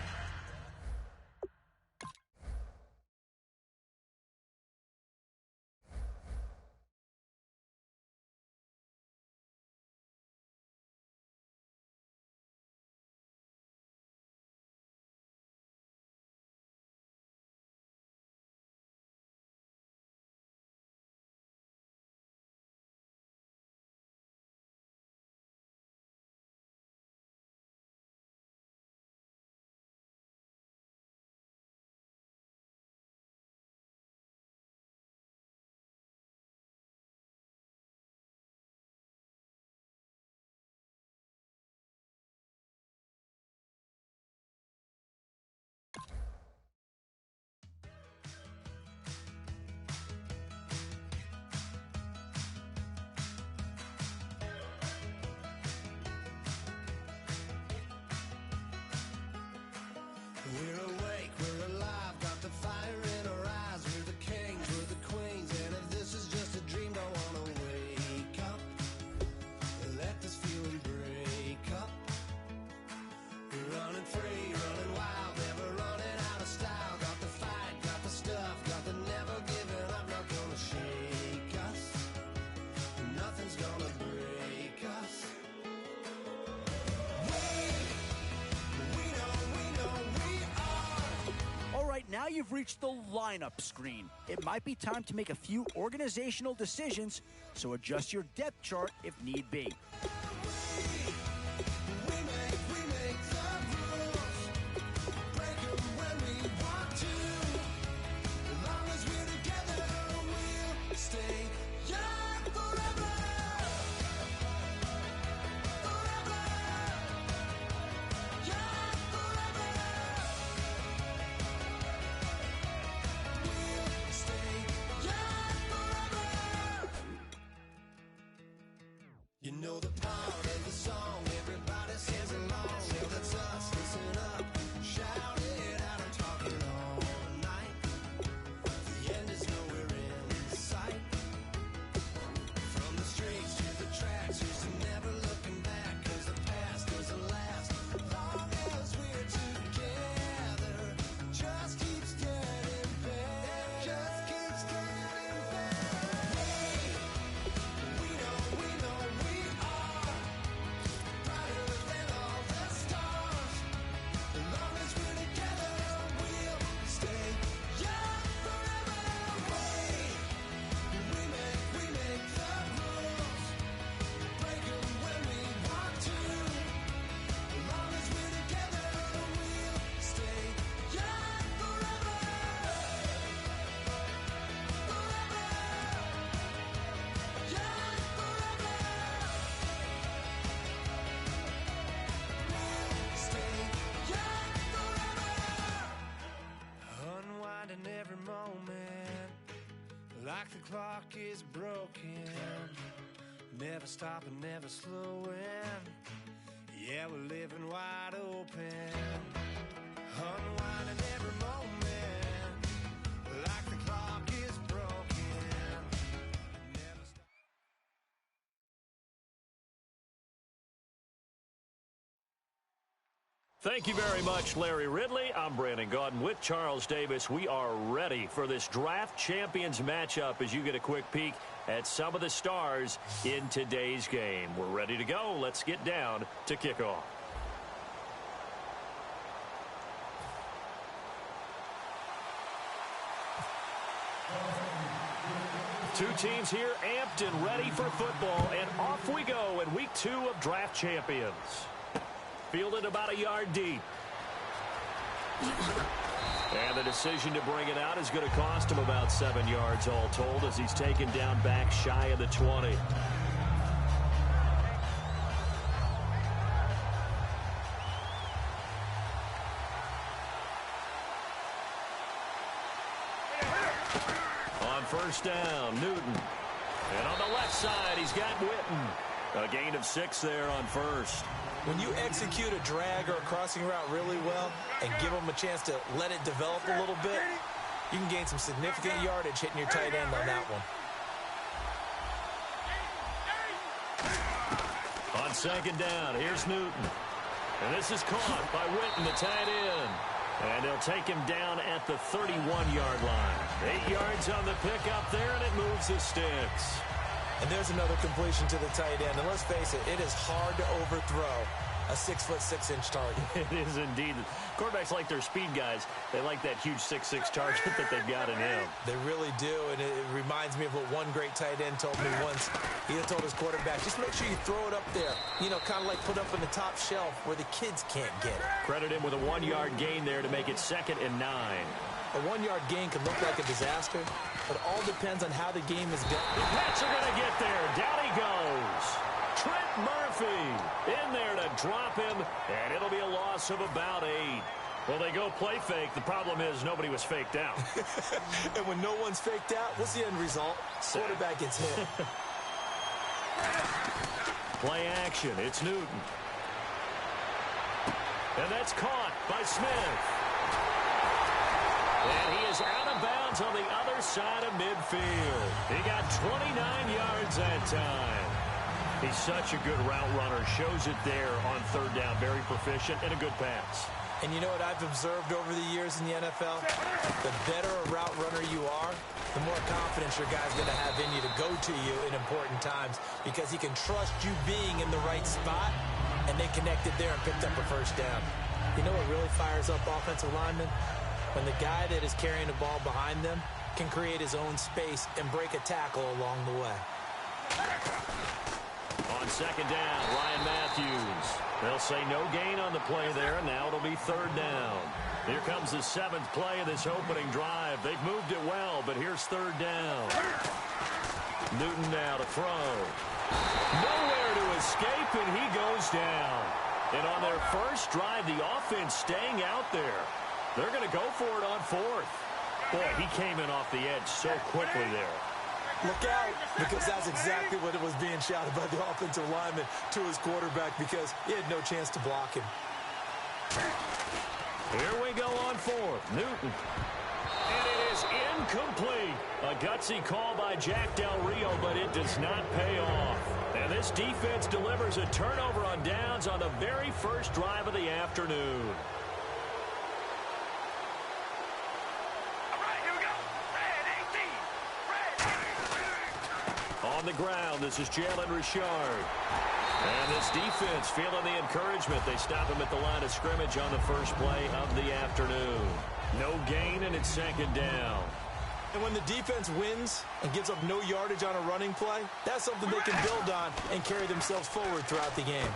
We're awake, we're alive, got the fire in our eyes. We're the kings, we're the queens, and if this is just a dream, don't wanna wake up. Let this feeling break up. We're running free, running wild, never running out of style. Got the fight, got the stuff, got the never giving up. Not gonna shake us, nothing's gonna break us. All right, now you've reached the lineup screen. It might be time to make a few organizational decisions, so adjust your depth chart if need be. We make the rules, break 'em when we want to. As long as we're together, we'll stay young forever. Forever. Young forever. We'll stay young forever. You know the part of the song everybody sings along. Well, that's us, listen up, shout it out. I'm talking all night. The end is nowhere in sight. From the streets to the tracks, here's to never looking back. 'Cause the past doesn't last long as we're together. Just keeps getting better. Just keeps getting better. We know we are brighter than all the stars. As long as we're together, we'll stay young forever. We make the rules, break 'em when we want to. As long as we're together, we'll stay young forever. Forever. Young forever. Stay young forever. Unwinding every moment, like the clock is broken. Never stopping, never slowing. Yeah, we're living wide open. Unwinding every moment, like the clock Thank you very much, Larry Ridley. I'm Brandon Gaudin with Charles Davis. We are ready for this draft champions matchup as you get a quick peek at some of the stars in today's game. We're ready to go. Let's get down to kickoff. Two teams here amped and ready for football, and off we go in week 2 of draft champions. Fielded about a yard deep. And the decision to bring it out is going to cost him about 7 yards all told as he's taken down back shy of the 20. On first down, Newton. And on the left side, he's got Witten. A gain of 6 there on first. When you execute a drag or a crossing route really well and give them a chance to let it develop a little bit, you can gain some significant yardage hitting your tight end on that one. On second down, here's Newton. And this is caught by Witten, the tight end. And they'll take him down at the 31-yard line. 8 yards on the pickup there, and it moves the sticks. And there's another completion to the tight end. And let's face it, it is hard to overthrow a 6'6" target. It is indeed. Quarterbacks like their speed guys. They like that huge 6'6" target that they've got in him. They really do, and it reminds me of what one great tight end told me once. He had told his quarterback, just make sure you throw it up there, you know, kind of like put up in the top shelf where the kids can't get it. Credit him with a 1-yard gain there to make it 2nd and 9. A 1-yard gain can look like a disaster, but all depends on how the game is going. The Pats are going to get there. Down he goes. Trent Murphy in there to drop him, and it'll be a loss of about 8. Well, they go play fake. The problem is nobody was faked out. And when no one's faked out, what's the end result? Quarterback gets hit. Play action. It's Newton. And that's caught by Smith. And he is out of bounds on the other side of midfield. He got 29 yards that time. He's such a good route runner. Shows it there on third down. Very proficient and a good pass. And you know what I've observed over the years in the NFL? The better a route runner you are, the more confidence your guy's going to have in you to go to you in important times because he can trust you being in the right spot, and they connected there and picked up a first down. You know what really fires up offensive linemen? When the guy that is carrying the ball behind them can create his own space and break a tackle along the way. On second down, Ryan Matthews. They'll say no gain on the play there, and now it'll be third down. Here comes the 7th play of this opening drive. They've moved it well, but here's third down. Newton now to throw. Nowhere to escape, and he goes down. And on their first drive, the offense staying out there. They're going to go for it on 4th. Boy, he came in off the edge so quickly there. Look out, because that's exactly what it was being shouted by the offensive lineman to his quarterback because he had no chance to block him. Here we go on 4th. Newton. And it is incomplete. A gutsy call by Jack Del Rio, but it does not pay off. And this defense delivers a turnover on downs on the very first drive of the afternoon. On the ground, this is Jalen Richard. And this defense feeling the encouragement. They stop him at the line of scrimmage on the first play of the afternoon. No gain, and it's second down. And when the defense wins and gives up no yardage on a running play, that's something they can build on and carry themselves forward throughout the game.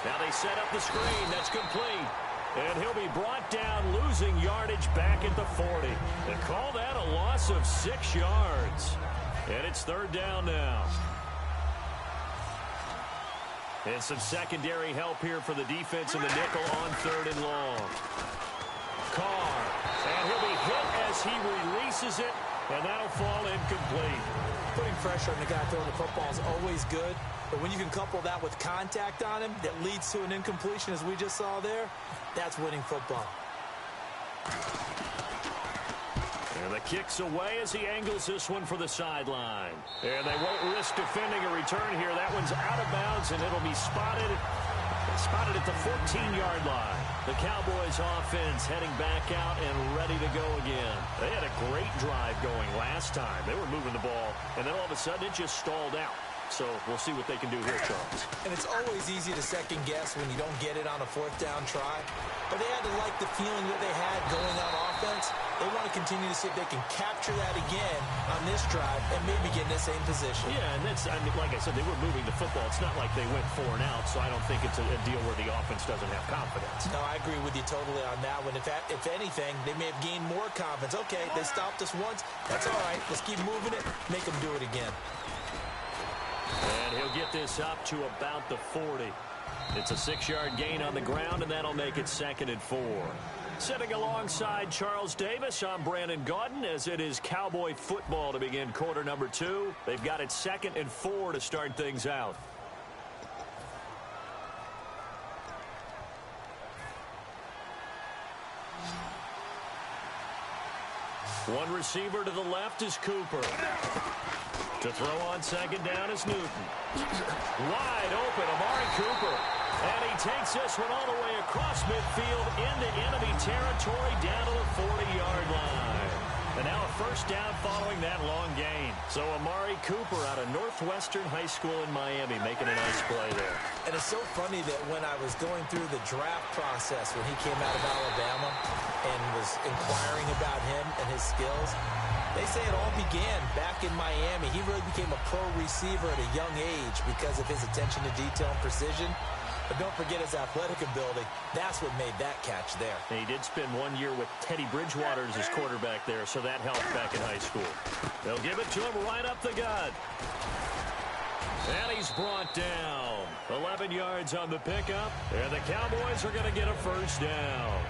Now they set up the screen. That's complete. And he'll be brought down, losing yardage back at the 40. They call that a loss of 6 yards. And it's third down now. And some secondary help here for the defense in the nickel on 3rd and long. Carr. And he'll be hit as he releases it, and that'll fall incomplete. Putting pressure on the guy throwing the football is always good, but when you can couple that with contact on him that leads to an incompletion, as we just saw there, that's winning football. And the kick's away as he angles this one for the sideline. And they won't risk defending a return here. That one's out of bounds, and it'll be spotted Spotted at the 14-yard line. The Cowboys offense heading back out and ready to go again. They had a great drive going last time. They were moving the ball, and then all of a sudden it just stalled out. So we'll see what they can do here, Charles. And it's always easy to second guess when you don't get it on a fourth down try. But they had to like the feeling that they had going on offense. They want to continue to see if they can capture that again on this drive and maybe get in the same position. Yeah, and that's, I mean, like I said, they were moving the football. It's not like they went 4 and out, so I don't think it's a deal where the offense doesn't have confidence. No, I agree with you totally on that one. If anything, they may have gained more confidence. Okay, they stopped us once. That's all right. Let's keep moving it. Make them do it again. And he'll get this up to about the 40. It's a 6-yard gain on the ground, and that'll make it 2nd and 4. Sitting alongside Charles Davis, I'm Brandon Gaudin, as it is Cowboy football to begin quarter number 2. They've got it 2nd and 4 to start things out. One receiver to the left is Cooper. To throw on 2nd down is Newton. Wide open, Amari Cooper. And he takes this one all the way across midfield into enemy territory down to the 40-yard line. And now a first down following that long gain. So Amari Cooper out of Northwestern High School in Miami making a nice play there. And it's so funny that when I was going through the draft process when he came out of Alabama and was inquiring about him and his skills, they say it all began back in Miami. He really became a pro receiver at a young age because of his attention to detail and precision. But don't forget his athletic ability. That's what made that catch there. And he did spend 1 year with Teddy Bridgewater as his quarterback there, so that helped back in high school. They'll give it to him right up the gut. And he's brought down. 11 yards on the pickup, and the Cowboys are going to get a first down.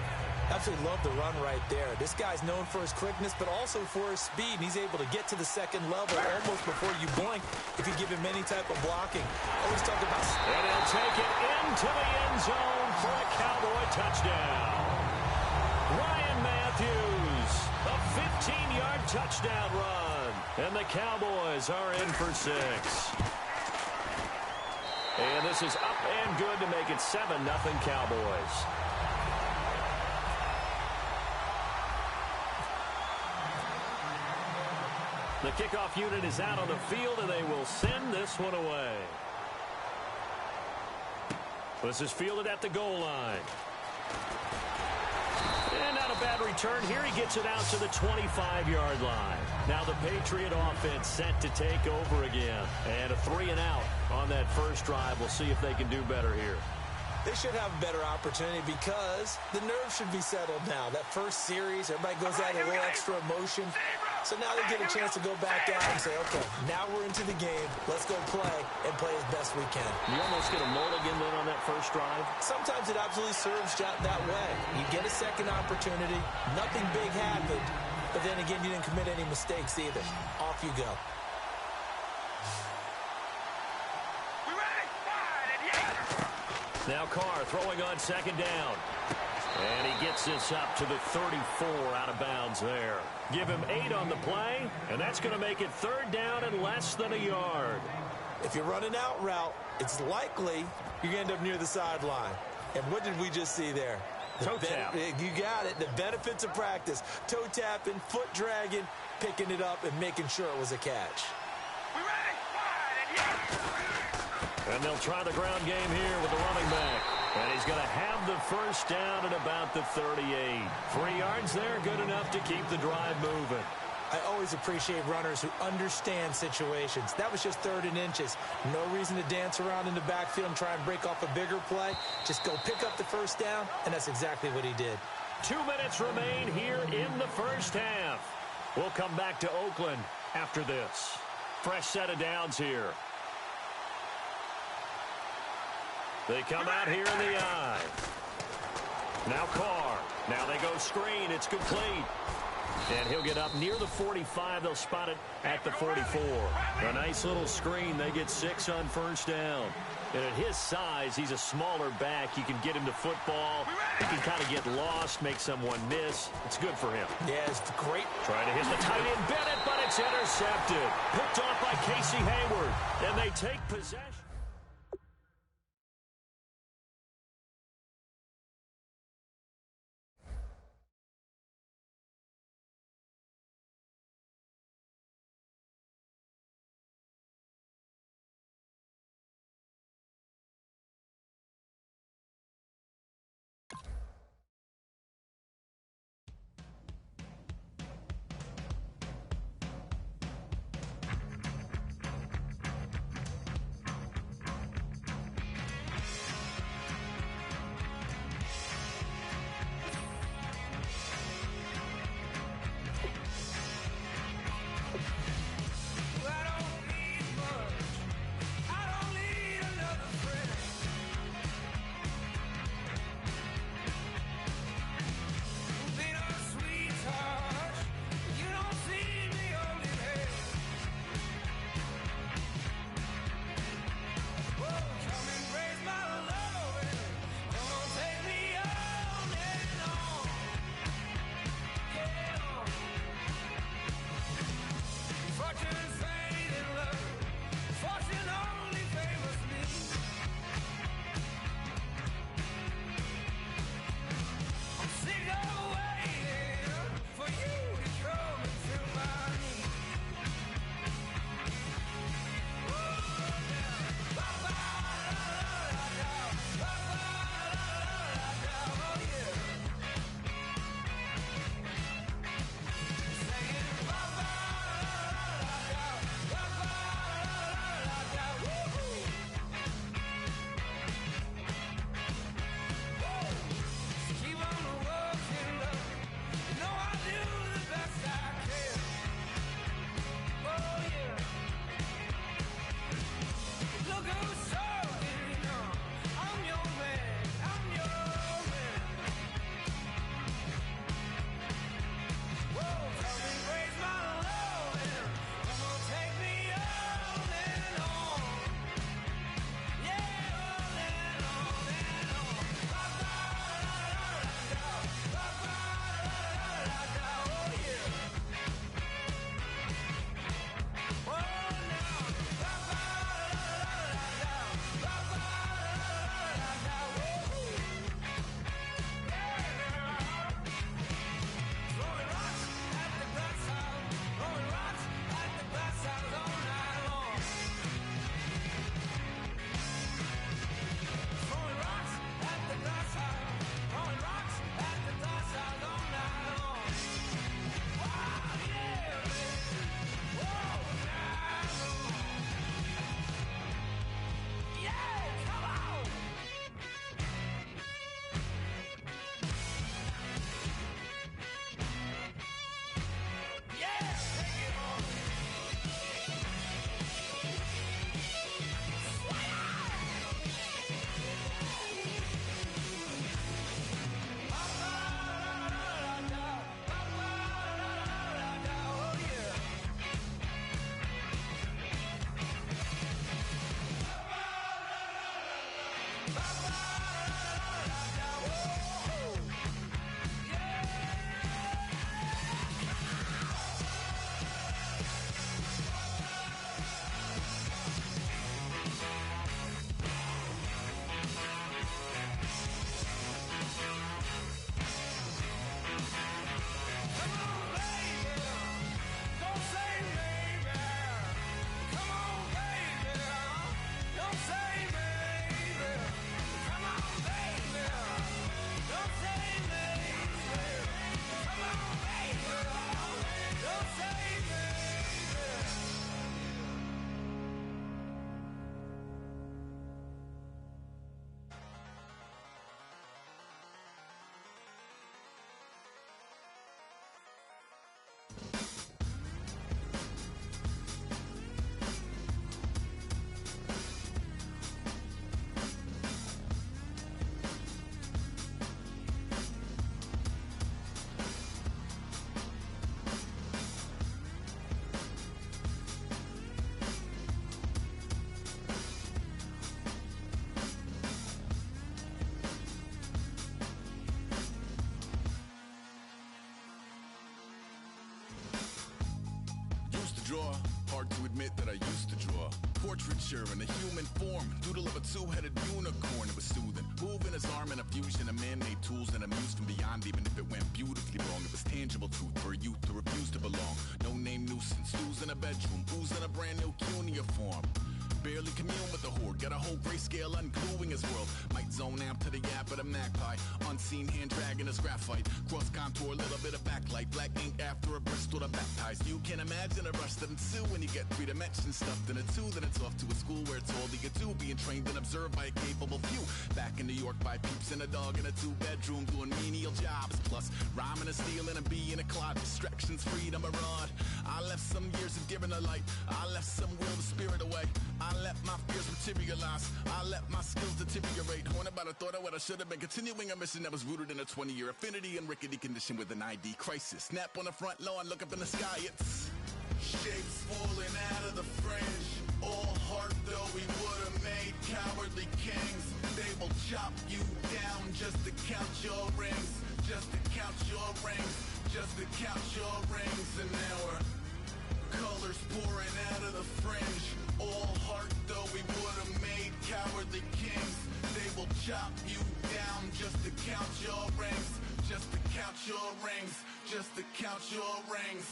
Absolutely love the run right there. This guy's known for his quickness, but also for his speed. He's able to get to the second level almost before you blink if you give him any type of blocking. Always talk about... And he'll take it into the end zone for a Cowboy touchdown. Ryan Matthews, a 15-yard touchdown run. And the Cowboys are in for 6. And this is up and good to make it 7-0 Cowboys. The kickoff unit is out on the field, and they will send this one away. This is fielded at the goal line. And not a bad return here. He gets it out to the 25-yard line. Now the Patriot offense set to take over again. And a 3 and out on that first drive. We'll see if they can do better here. They should have a better opportunity because the nerves should be settled now. That first series, everybody goes out a little extra emotion. So now they get a chance to go back out and say, okay, now we're into the game. Let's go play and play as best we can. You almost get a mulligan then on that first drive? Sometimes it absolutely serves that way. You get a second opportunity. Nothing big happened. But then again, you didn't commit any mistakes either. Off you go. Now Carr throwing on 2nd down. And he gets this up to the 34 out of bounds there. Give him 8 on the play, and that's going to make it 3rd down and less than a yard. If you're running out route, it's likely you're going to end up near the sideline. And what did we just see there? Toe tap. You got it. The benefits of practice. Toe tapping, foot dragging, picking it up, and making sure it was a catch. And they'll try the ground game here with the running back. And he's going to have the first down at about the 38. 3 yards there, good enough to keep the drive moving. I always appreciate runners who understand situations. That was just 3rd and inches. No reason to dance around in the backfield and try and break off a bigger play. Just go pick up the first down, and that's exactly what he did. 2 minutes remain here in the first half. We'll come back to Oakland after this. Fresh set of downs here. They come out here in the eye. Now Carr. Now they go screen. It's complete. And he'll get up near the 45. They'll spot it at the 44. A nice little screen. They get 6 on first down. And at his size, he's a smaller back. You can get him to football. He can kind of get lost, make someone miss. It's good for him. Yeah, it's great. Trying to hit the tight end Bennett, but it's intercepted. Picked off by Casey Hayward. And they take possession. Hard to admit that I used to draw portraiture in a human form, doodle of a two-headed unicorn. It was soothing, moving his arm in a fusion of man-made tools and amused from beyond. Even if it went beautifully wrong, it was tangible truth for a youth to refuse to belong. No name nuisance, stews in a bedroom, booze in a brand new cuneiform. Barely commune with the horde, got a whole grayscale ungluing his world. Might zone out to the yap of the magpie, unseen hand dragging his graphite. Cross contour, little bit of backlight, black ink after a Bristol to baptize. You can imagine a rush that ensue when you get 3 dimensions stuffed in a 2. Then it's off to a school where it's all that you do, being trained and observed by a capable few. Back in New York by peeps and a dog in a 2-bedroom doing menial jobs. Plus rhyming and stealing and being a clod, distractions, freedom, a rod. I left some years of giving a light, I left some will to spirit away. I let my fears materialize, I let my skills deteriorate. Haunted by the thought of what I should have been, continuing a mission that was rooted in a 20-year affinity and rickety condition with an ID crisis. Snap on the front lawn, look up in the sky, it's shapes falling out of the fringe. All heart though we would have made cowardly kings. They will chop you down just to count your rings, just to count your rings, just to count your rings. And now we're colors pouring out of the fringe. All heart though we would have made cowardly kings. They will chop you down just to count your rings, just to count your rings, just to count your rings.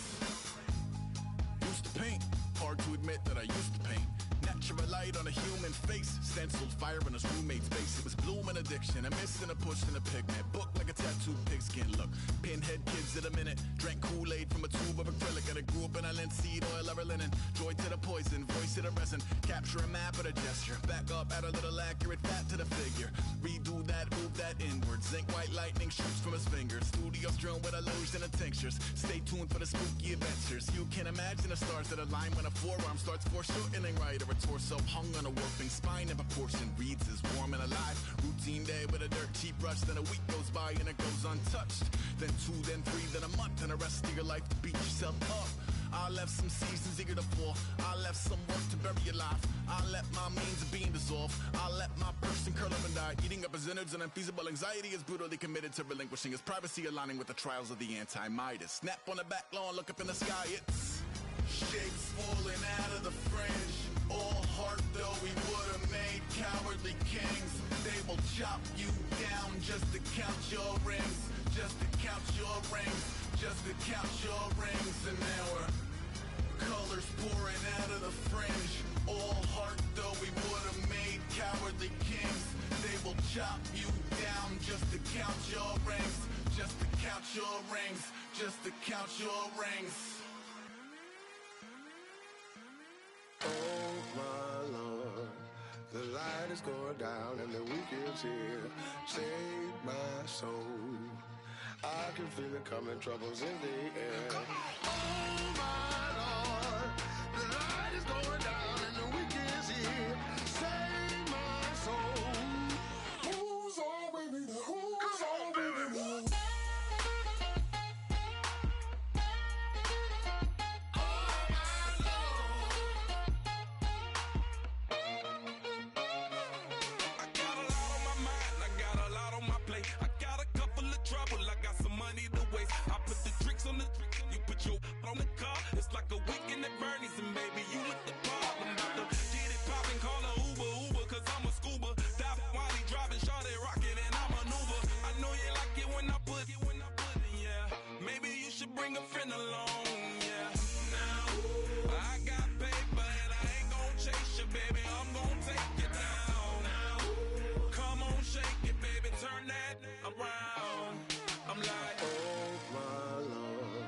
Used to paint, hard to admit that I used to paint. Natural light on a human face, stenciled fire in his roommate's face. It was blooming addiction, a missing a push and a pigment. Book like a tattooed pigskin look. Pinhead kids in a minute, drank Kool-Aid from a tube of acrylic. And I grew up in a linseed oil ever linen. Joy to the poison, voice to the resin. Capture a map of a gesture. Back up, add a little accurate fat to the figure. Redo that, move that inward. Zinc white lightning shoots from his fingers. Studio strewn with illusion and tinctures. Stay tuned for the spooky adventures. You can imagine the stars that align when a forearm starts foreshortening right, or a torso hung on a warping spine in proportion. Reads as warm and alive. Routine day with a dirt cheap brush. Then a week goes by and it goes untouched. Then 2, then 3, then a month, and the rest of your life to beat yourself up. I left some seasons eager to fall. I left some work to bury your life. I let my means of being dissolve. I let my person curl up and die, eating up his innards and unfeasible anxiety is brutally committed to relinquishing his privacy, aligning with the trials of the anti-Midas. Snap on the back lawn, look up in the sky, it's shapes falling out of the fringe. All heart though we would have made cowardly kings. They will chop you down just to count your rings, just to count your rings, just to count your rings. And now we're colors pouring out of the fringe. All heart though we would have made cowardly kings. They will chop you down just to count your rings, just to count your rings, just to count your rings. Oh my Lord, the light is going down and the weekend's here. Save my soul, I can feel it coming, troubles in the air. Oh my Lord, the light is going down and the weekend's here. Save my soul. Who's on with me? Who's on with me? On the you put your on the car, it's like a weekend at Bernie's, and baby, you look the part. I'm about to get it poppin', call a Uber, cause I'm a scuba dive while he driving, shawty rocket, and I maneuver. I know you like it when I put it, yeah. Maybe you should bring a friend along, yeah. Now, I got paper and I ain't gon' chase you, baby, I'm gon' take you down. Now, come on, shake it, baby, turn that around. I'm like, oh my Lord,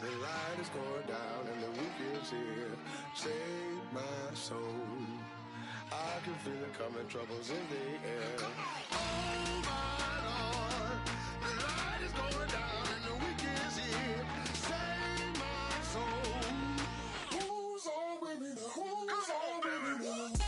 the light is going down and the weekend's here. Save my soul, I can feel it coming, troubles in the air. Oh my Lord, the light is going down and the weekend's here. Save my soul. Who's on with me? Who's on with me?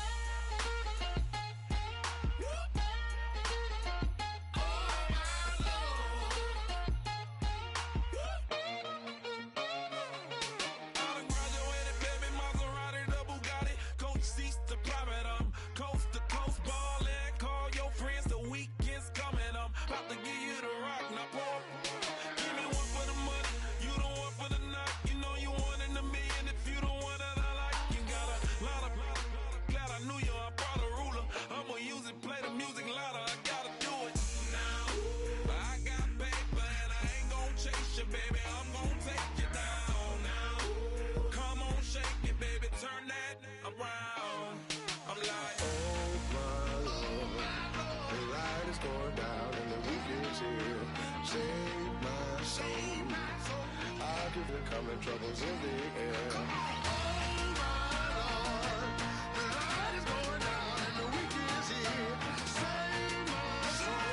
overcoming troubles in the air. Oh my Lord, the light is going down and the week is here. Save my soul.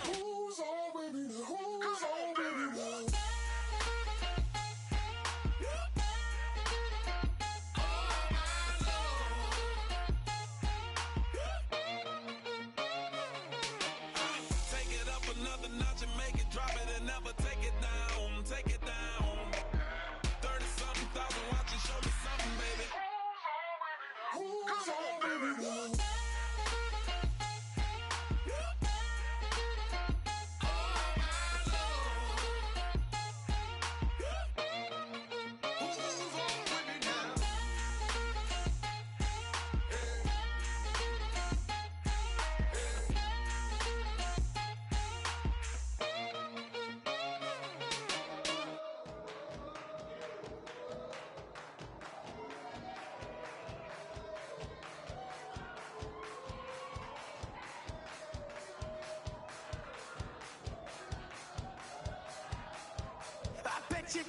Who's all with me now? Who's all with me now? Take it up another notch and make it drop it and never take it down. Take it down. 30-something thousand watching, show me something, baby. Who's all with me now? I bet you